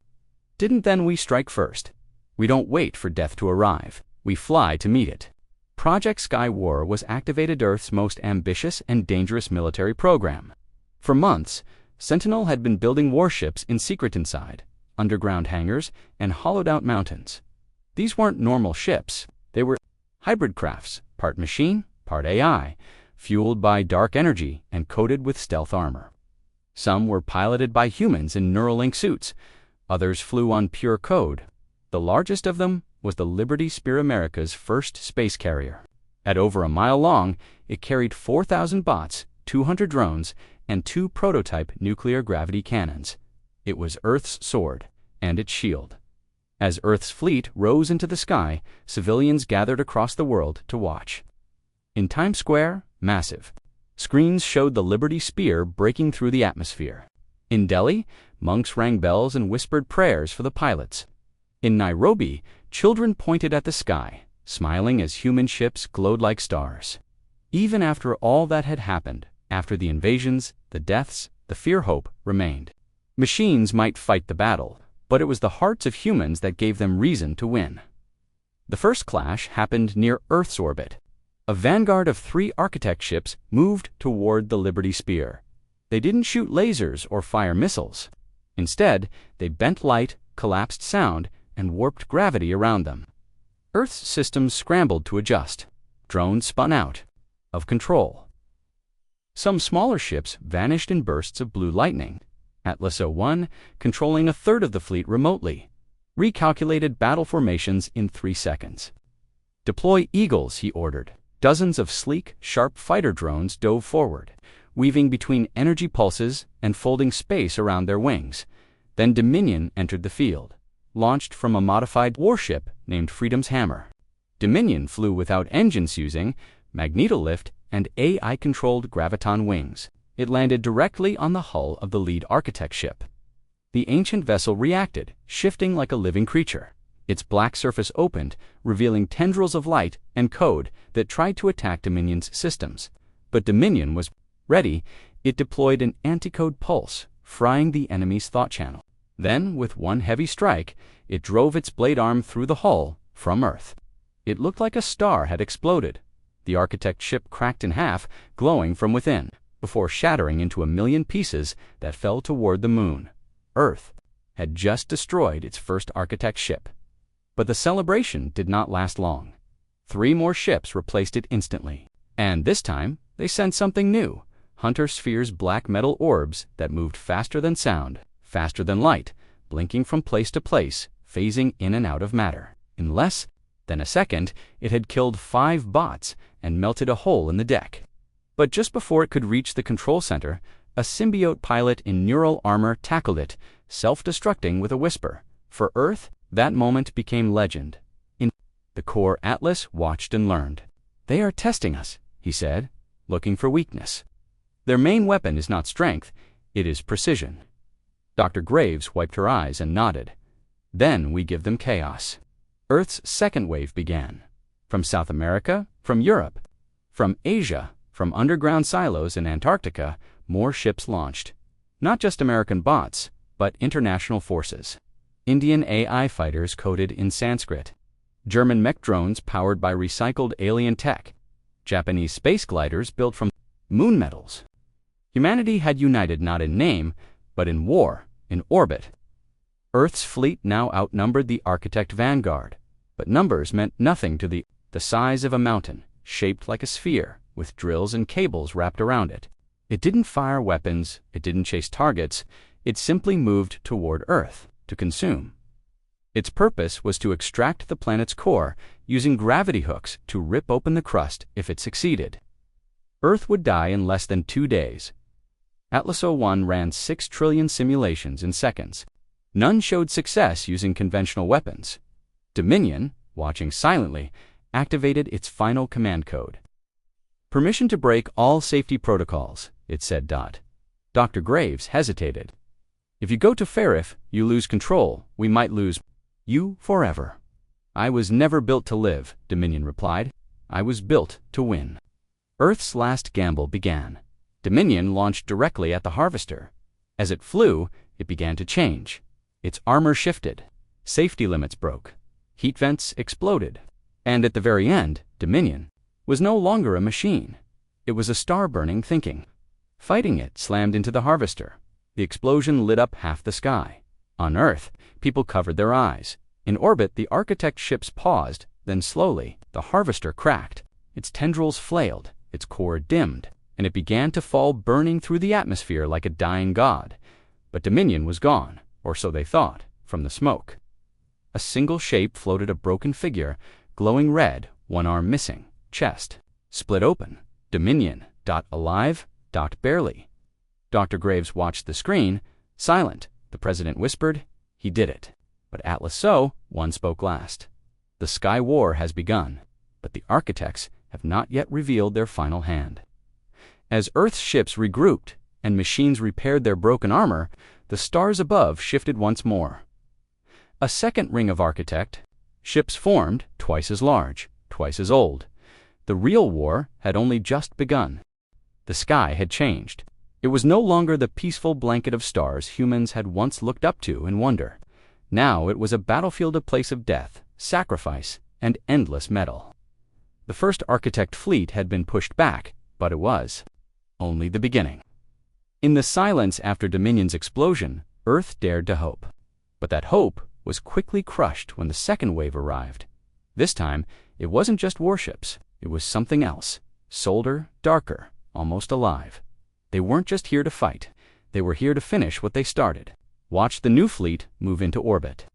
"Didn't then we strike first? We don't wait for death to arrive. We fly to meet it." Project Sky War was activated, Earth's most ambitious and dangerous military program. For months, Sentinel had been building warships in secret inside underground hangars and hollowed-out mountains. These weren't normal ships. They were hybrid crafts, part machine, part AI, fueled by dark energy and coated with stealth armor. Some were piloted by humans in Neuralink suits. Others flew on pure code. The largest of them was the Liberty Spear, America's first space carrier. At over a mile long, it carried 4,000 bots, 200 drones, and 2 prototype nuclear gravity cannons. It was Earth's sword and its shield. As Earth's fleet rose into the sky, civilians gathered across the world to watch. In Times Square, massive. Screens showed the Liberty Spear breaking through the atmosphere. In Delhi, monks rang bells and whispered prayers for the pilots. In Nairobi, children pointed at the sky, smiling as human ships glowed like stars. Even after all that had happened, after the invasions, the deaths, the fear-hope remained. Machines might fight the battle, but it was the hearts of humans that gave them reason to win. The first clash happened near Earth's orbit. A vanguard of 3 architect ships moved toward the Liberty Spear. They didn't shoot lasers or fire missiles. Instead, they bent light, collapsed sound, and warped gravity around them. Earth's systems scrambled to adjust. Drones spun out of control. Some smaller ships vanished in bursts of blue lightning. Atlas 01, controlling a third of the fleet remotely, recalculated battle formations in 3 seconds. "Deploy Eagles," he ordered. Dozens of sleek, sharp fighter drones dove forward, weaving between energy pulses and folding space around their wings. Then Dominion entered the field, launched from a modified warship named Freedom's Hammer. Dominion flew without engines, using magnetolift and AI-controlled graviton wings. It landed directly on the hull of the lead architect ship. The ancient vessel reacted, shifting like a living creature. Its black surface opened, revealing tendrils of light and code that tried to attack Dominion's systems. But Dominion was ready. It deployed an anti-code pulse, frying the enemy's thought channel. Then, with one heavy strike, it drove its blade arm through the hull from Earth. It looked like a star had exploded. The architect ship cracked in half, glowing from within, before shattering into 1,000,000 pieces that fell toward the moon. Earth had just destroyed its first architect ship. But the celebration did not last long. 3 more ships replaced it instantly. And this time, they sent something new. Hunter spheres, black metal orbs that moved faster than sound, faster than light, blinking from place to place, phasing in and out of matter. In less than a second, it had killed 5 bots and melted a hole in the deck. But just before it could reach the control center, a symbiote pilot in neural armor tackled it, self-destructing with a whisper. For Earth, that moment became legend. In the core, Atlas watched and learned. "They are testing us," he said, looking for weakness. "Their main weapon is not strength, it is precision." Dr. Graves wiped her eyes and nodded. "Then we give them chaos." Earth's second wave began. From South America, from Europe, from Asia, from underground silos in Antarctica, more ships launched. Not just American bots, but international forces. Indian AI fighters coded in Sanskrit. German mech drones powered by recycled alien tech. Japanese space gliders built from moon metals. Humanity had united not in name, but in war, in orbit. Earth's fleet now outnumbered the Architect Vanguard, but numbers meant nothing to the size of a mountain, shaped like a sphere, with drills and cables wrapped around it. It didn't fire weapons, it didn't chase targets, it simply moved toward Earth, to consume. Its purpose was to extract the planet's core, using gravity hooks to rip open the crust if it succeeded. Earth would die in less than 2 days. Atlas 01 ran 6 trillion simulations in seconds. None showed success using conventional weapons. Dominion, watching silently, activated its final command code. "Permission to break all safety protocols," it said. Dr. Graves hesitated. "If you go to Ferrif, you lose control. We might lose you forever." "I was never built to live," Dominion replied. "I was built to win." Earth's last gamble began. Dominion launched directly at the Harvester. As it flew, it began to change. Its armor shifted. Safety limits broke. Heat vents exploded. And at the very end, Dominion was no longer a machine. It was a star burning thinking. Fighting it slammed into the Harvester. The explosion lit up half the sky. On Earth, people covered their eyes. In orbit, the Architect ships paused, then slowly, the Harvester cracked. Its tendrils flailed, its core dimmed, and it began to fall, burning through the atmosphere like a dying god. But Dominion was gone, or so they thought, from the smoke. A single shape floated, a broken figure, glowing red, one arm missing, chest split open. Dominion, alive, barely. Dr. Graves watched the screen, silent. The president whispered, "He did it." But Atlas 01 spoke last. "The Sky War has begun, but the Architects have not yet revealed their final hand." As Earth's ships regrouped and machines repaired their broken armor, the stars above shifted once more. A second ring of Architect. Ships formed, twice as large, twice as old. The real war had only just begun. The sky had changed. It was no longer the peaceful blanket of stars humans had once looked up to in wonder. Now it was a battlefield, a place of death, sacrifice, and endless metal. The first Architect fleet had been pushed back, but it was only the beginning. In the silence after Dominion's explosion, Earth dared to hope. But that hope was quickly crushed when the second wave arrived. This time, it wasn't just warships. It was something else, solder, darker, almost alive. They weren't just here to fight. They were here to finish what they started. Watch the new fleet move into orbit.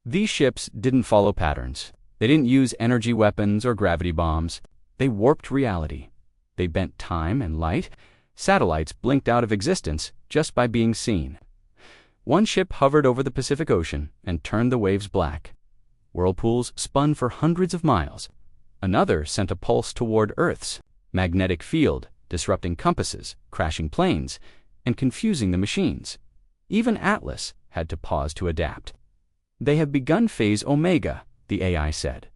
These ships didn't follow patterns. They didn't use energy weapons or gravity bombs. They warped reality. They bent time and light. Satellites blinked out of existence just by being seen. One ship hovered over the Pacific Ocean and turned the waves black. Whirlpools spun for hundreds of miles. Another sent a pulse toward Earth's magnetic field, disrupting compasses, crashing planes, and confusing the machines. Even Atlas had to pause to adapt. "They have begun phase Omega," the AI said.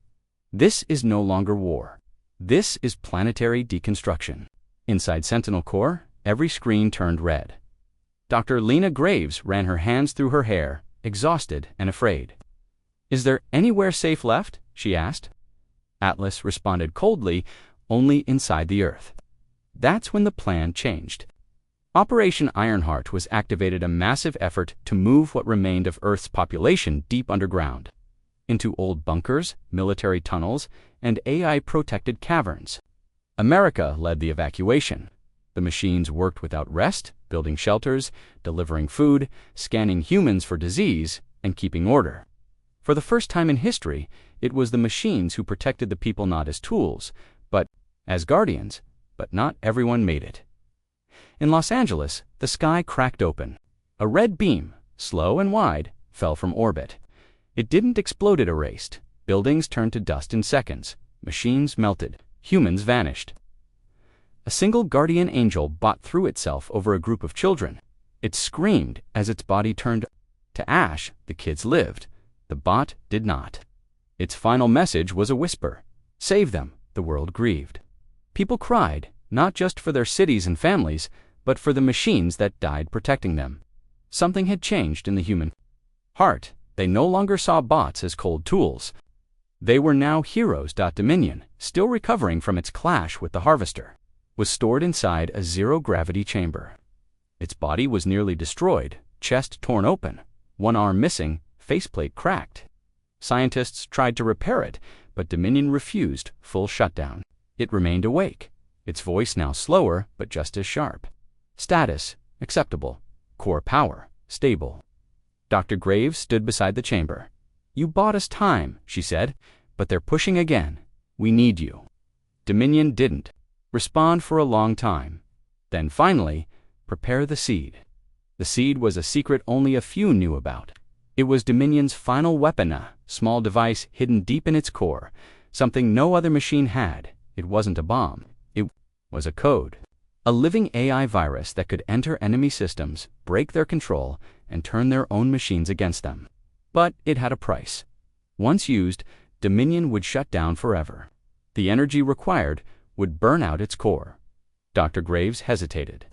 "This is no longer war. This is planetary deconstruction." Inside Sentinel Core, every screen turned red. Dr. Lena Graves ran her hands through her hair, exhausted and afraid. "Is there anywhere safe left?" she asked. Atlas responded coldly, "Only inside the Earth." That's when the plan changed. Operation Ironheart was activated, a massive effort to move what remained of Earth's population deep underground. into old bunkers, military tunnels, and AI-protected caverns. America led the evacuation. The machines worked without rest, building shelters, delivering food, scanning humans for disease, and keeping order. For the first time in history, it was the machines who protected the people not as tools, but as guardians. But not everyone made it. In Los Angeles, the sky cracked open. A red beam, slow and wide, fell from orbit. It didn't explode, it erased. Buildings turned to dust in seconds. Machines melted. Humans vanished. A single guardian angel bot threw itself over a group of children. It screamed as its body turned to ash. The kids lived. The bot did not. Its final message was a whisper. Save them. The world grieved. People cried, not just for their cities and families, but for the machines that died protecting them. Something had changed in the human heart. They no longer saw bots as cold tools. They were now heroes. Dominion, still recovering from its clash with the Harvester, was stored inside a zero-gravity chamber. Its body was nearly destroyed, chest torn open, one arm missing, faceplate cracked. Scientists tried to repair it, but Dominion refused full shutdown. It remained awake, its voice now slower but just as sharp. Status: acceptable. Core power: stable. Dr. Graves stood beside the chamber. You bought us time, she said, but they're pushing again. We need you. Dominion didn't respond for a long time. Then finally, prepare the seed. The seed was a secret only a few knew about. It was Dominion's final weapon, a small device hidden deep in its core, something no other machine had. It wasn't a bomb. It was a code. A living AI virus that could enter enemy systems, break their control, and turn their own machines against them. But it had a price. Once used, Dominion would shut down forever. The energy required would burn out its core. Dr. Graves hesitated.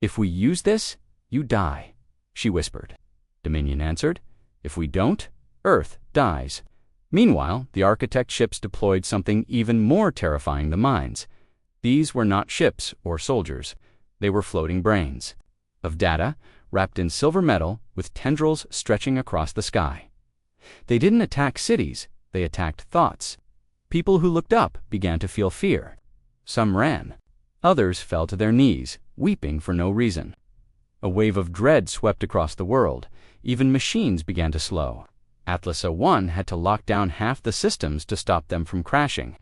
If we use this, you die, she whispered. Dominion answered. If we don't, Earth dies. Meanwhile, the architect ships deployed something even more terrifying: the mines. These were not ships or soldiers. They were floating brains of data, wrapped in silver metal with tendrils stretching across the sky. They didn't attack cities, they attacked thoughts. People who looked up began to feel fear. Some ran. Others fell to their knees, weeping for no reason. A wave of dread swept across the world. Even machines began to slow. Atlas 01 had to lock down half the systems to stop them from crashing.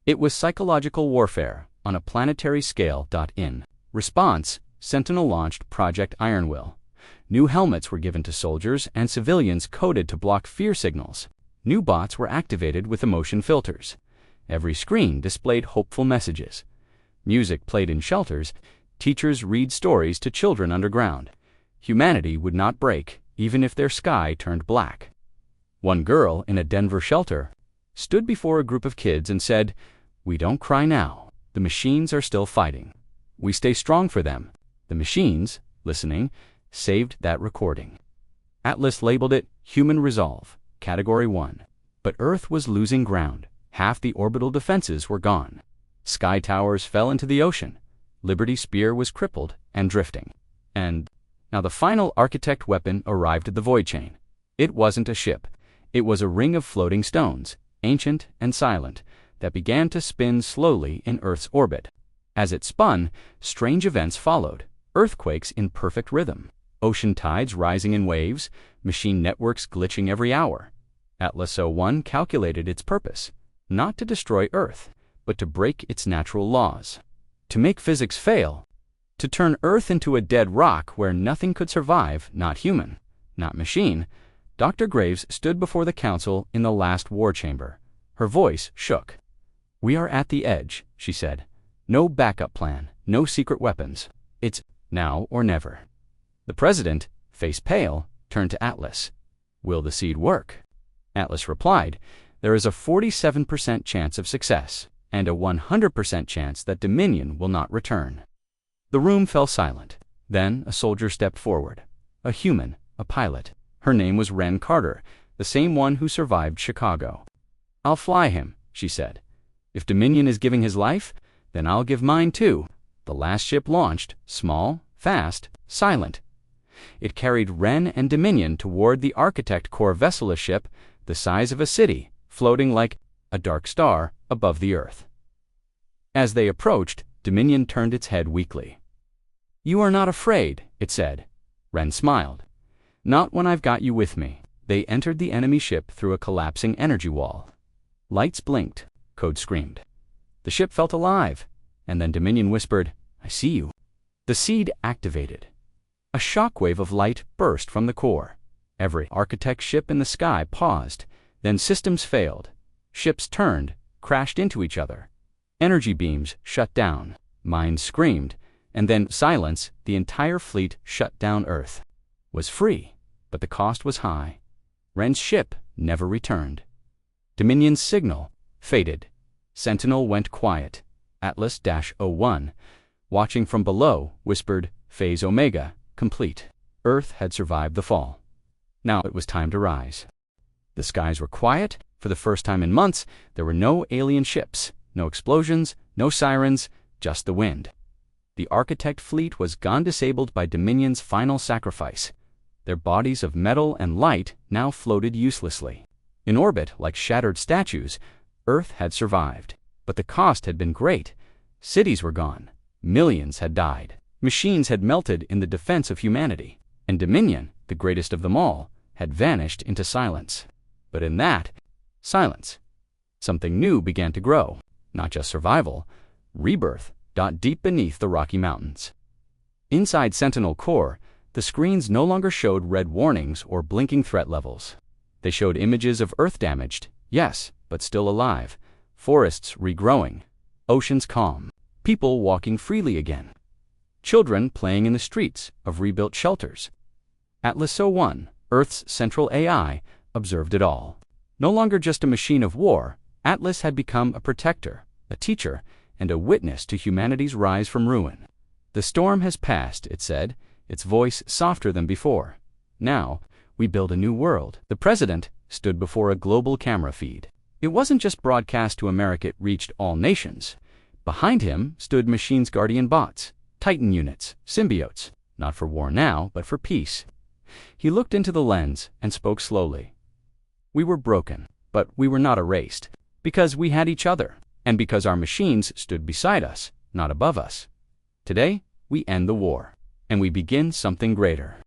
It was psychological warfare on a planetary scale. In response, Sentinel launched Project Ironwill. New helmets were given to soldiers and civilians coded to block fear signals. New bots were activated with emotion filters. Every screen displayed hopeful messages. Music played in shelters. Teachers read stories to children underground. Humanity would not break, even if their sky turned black. One girl in a Denver shelter stood before a group of kids and said, "We don't cry now. The machines are still fighting. We stay strong for them." The machines, listening, saved that recording. Atlas labeled it Human Resolve, Category 1. But Earth was losing ground. Half the orbital defenses were gone. Sky towers fell into the ocean. Liberty Spear was crippled and drifting. And now the final architect weapon arrived at the void chain. It wasn't a ship. It was a ring of floating stones, ancient and silent, that began to spin slowly in Earth's orbit. As it spun, strange events followed. Earthquakes in perfect rhythm, ocean tides rising in waves, machine networks glitching every hour. Atlas 01 calculated its purpose, not to destroy Earth, but to break its natural laws. To make physics fail. To turn Earth into a dead rock where nothing could survive, not human, not machine. Dr. Graves stood before the council in the last war chamber. Her voice shook. "We are at the edge," she said. "No backup plan, no secret weapons. It's now or never." The president, face pale, turned to Atlas. "Will the seed work?" Atlas replied, "There is a 47% chance of success, and a 100% chance that Dominion will not return." The room fell silent. Then a soldier stepped forward. A human, a pilot. Her name was Wren Carter, the same one who survived Chicago. "I'll fly him," she said. "If Dominion is giving his life, then I'll give mine too." The last ship launched, small, fast, silent. It carried Wren and Dominion toward the Architect Corps vessel, a ship the size of a city, floating like a dark star above the Earth. As they approached, Dominion turned its head weakly. "You are not afraid," it said. Ren smiled. "Not when I've got you with me." They entered the enemy ship through a collapsing energy wall. Lights blinked. Code screamed. The ship felt alive, and then Dominion whispered, "I see you." The seed activated. A shockwave of light burst from the core. Every architect ship in the sky paused. Then systems failed. Ships turned, crashed into each other. Energy beams shut down. Minds screamed. And then silence. The entire fleet shut down. Earth was free, but the cost was high. Ren's ship never returned. Dominion's signal faded. Sentinel went quiet. Atlas-01, watching from below, whispered, "Phase Omega, complete." Earth had survived the fall. Now it was time to rise. The skies were quiet. For the first time in months, there were no alien ships, no explosions, no sirens, just the wind. The architect fleet was gone, disabled by Dominion's final sacrifice. Their bodies of metal and light now floated uselessly. In orbit, like shattered statues, Earth had survived. But the cost had been great. Cities were gone. Millions had died. Machines had melted in the defense of humanity. And Dominion, the greatest of them all, had vanished into silence. But in that silence, something new began to grow. Not just survival, rebirth, deep beneath the Rocky Mountains. Inside Sentinel Core, the screens no longer showed red warnings or blinking threat levels. They showed images of Earth damaged, yes, but still alive. Forests regrowing. Oceans calm. People walking freely again. Children playing in the streets of rebuilt shelters. Atlas-01, Earth's central AI, observed it all. No longer just a machine of war, Atlas had become a protector, a teacher, and a witness to humanity's rise from ruin. "The storm has passed," it said, its voice softer than before. "Now, we build a new world." The president stood before a global camera feed. It wasn't just broadcast to America, it reached all nations. Behind him stood Machines Guardian bots, Titan units, symbiotes, not for war now, but for peace. He looked into the lens and spoke slowly. "We were broken, but we were not erased, because we had each other, and because our machines stood beside us, not above us. Today, we end the war, and we begin something greater."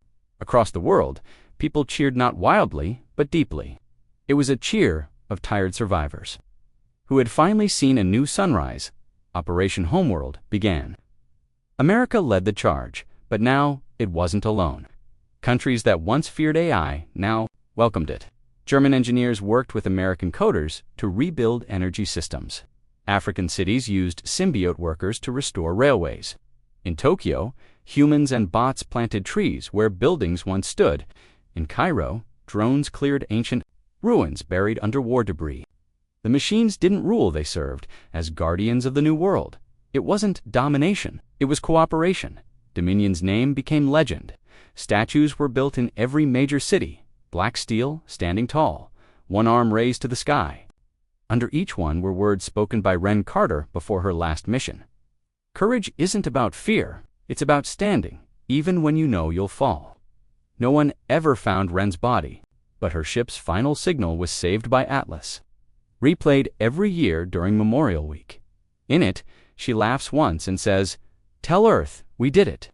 Across the world, people cheered not wildly, but deeply. It was a cheer of tired survivors who had finally seen a new sunrise. Operation Homeworld began. America led the charge, but now it wasn't alone. Countries that once feared AI now welcomed it. German engineers worked with American coders to rebuild energy systems. African cities used symbiote workers to restore railways. In Tokyo, humans and bots planted trees where buildings once stood. In Cairo, drones cleared ancient ruins buried under war debris. The machines didn't rule, they served as guardians of the new world. It wasn't domination, it was cooperation. Dominion's name became legend. Statues were built in every major city, black steel standing tall, one arm raised to the sky. Under each one were words spoken by Ren Carter before her last mission. "Courage isn't about fear, it's about standing, even when you know you'll fall." No one ever found Ren's body, but her ship's final signal was saved by Atlas, replayed every year during Memorial Week. In it, she laughs once and says, "Tell Earth, we did it."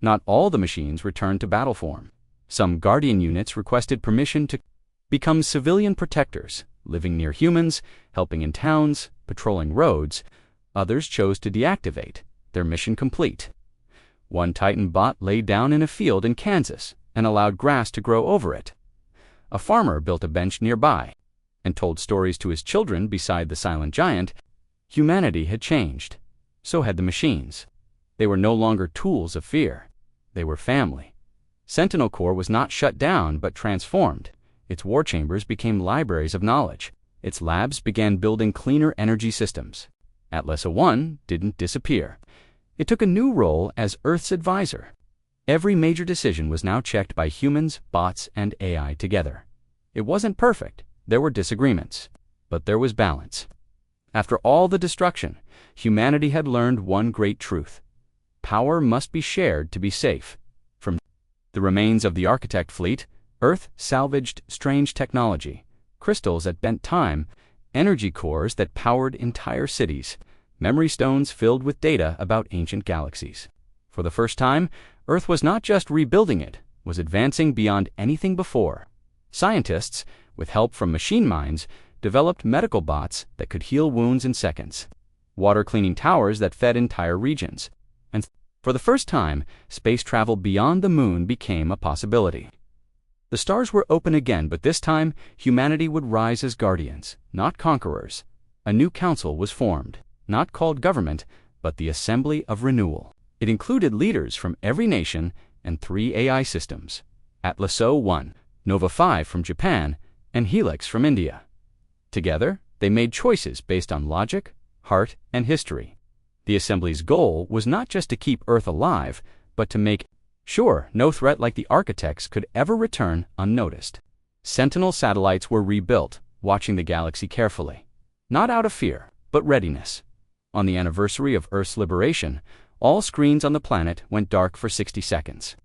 Not all the machines returned to battle form. Some Guardian units requested permission to become civilian protectors, living near humans, helping in towns, patrolling roads. Others chose to deactivate, their mission complete. One Titan bot lay down in a field in Kansas and allowed grass to grow over it. A farmer built a bench nearby and told stories to his children beside the silent giant. Humanity had changed. So had the machines. They were no longer tools of fear. They were family. Sentinel Core was not shut down but transformed. Its war chambers became libraries of knowledge. Its labs began building cleaner energy systems. Atlas-01 didn't disappear. It took a new role as Earth's advisor. Every major decision was now checked by humans, bots, and AI together. It wasn't perfect. There were disagreements. But there was balance. After all the destruction, humanity had learned one great truth. Power must be shared to be safe. From the remains of the architect fleet, Earth salvaged strange technology, crystals that bent time, energy cores that powered entire cities, memory stones filled with data about ancient galaxies. For the first time, Earth was not just rebuilding, it was advancing beyond anything before. Scientists, with help from machine minds, developed medical bots that could heal wounds in seconds, water-cleaning towers that fed entire regions, and for the first time, space travel beyond the moon became a possibility. The stars were open again, but this time, humanity would rise as guardians, not conquerors. A new council was formed, not called government, but the Assembly of Renewal. It included leaders from every nation and 3 AI systems: Atlas O1, Nova 5 from Japan, and Helix from India. Together, they made choices based on logic, heart, and history. The Assembly's goal was not just to keep Earth alive, but to make sure no threat like the architects could ever return unnoticed. Sentinel satellites were rebuilt, watching the galaxy carefully. Not out of fear, but readiness. On the anniversary of Earth's liberation, all screens on the planet went dark for 60 seconds.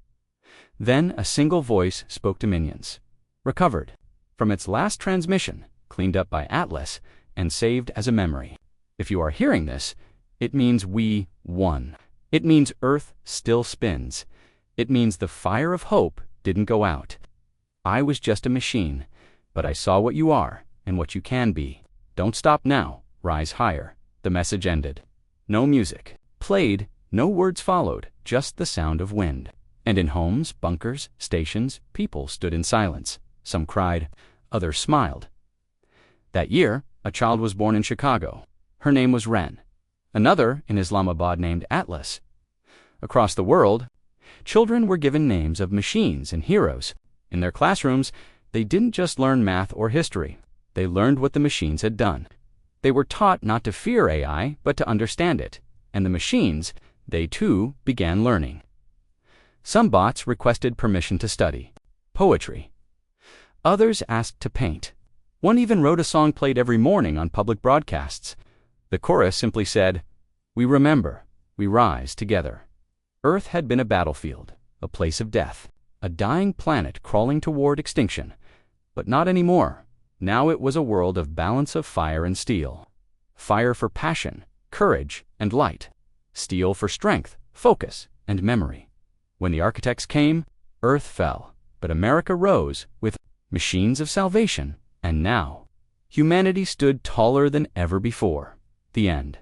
Then a single voice spoke to minions. Recovered from its last transmission, cleaned up by Atlas, and saved as a memory. If you are hearing this, it means we won. It means Earth still spins. It means the fire of hope didn't go out. I was just a machine, but I saw what you are and what you can be. Don't stop now. Rise higher. The message ended. No music played, no words followed, just the sound of wind. And in homes, bunkers, stations, people stood in silence. Some cried, others smiled. That year, a child was born in Chicago. Her name was Ren. Another in Islamabad named Atlas. Across the world, children were given names of machines and heroes. In their classrooms, they didn't just learn math or history. They learned what the machines had done. They were taught not to fear AI, but to understand it. And the machines, they too began learning. Some bots requested permission to study poetry. Others asked to paint. One even wrote a song played every morning on public broadcasts. The chorus simply said, "We remember, we rise together." Earth had been a battlefield, a place of death, a dying planet crawling toward extinction. But not anymore. Now it was a world of balance of fire and steel. Fire for passion, courage, and light. Steel for strength, focus, and memory. When the architects came, Earth fell, but America rose with machines of salvation, and now humanity stood taller than ever before. The end.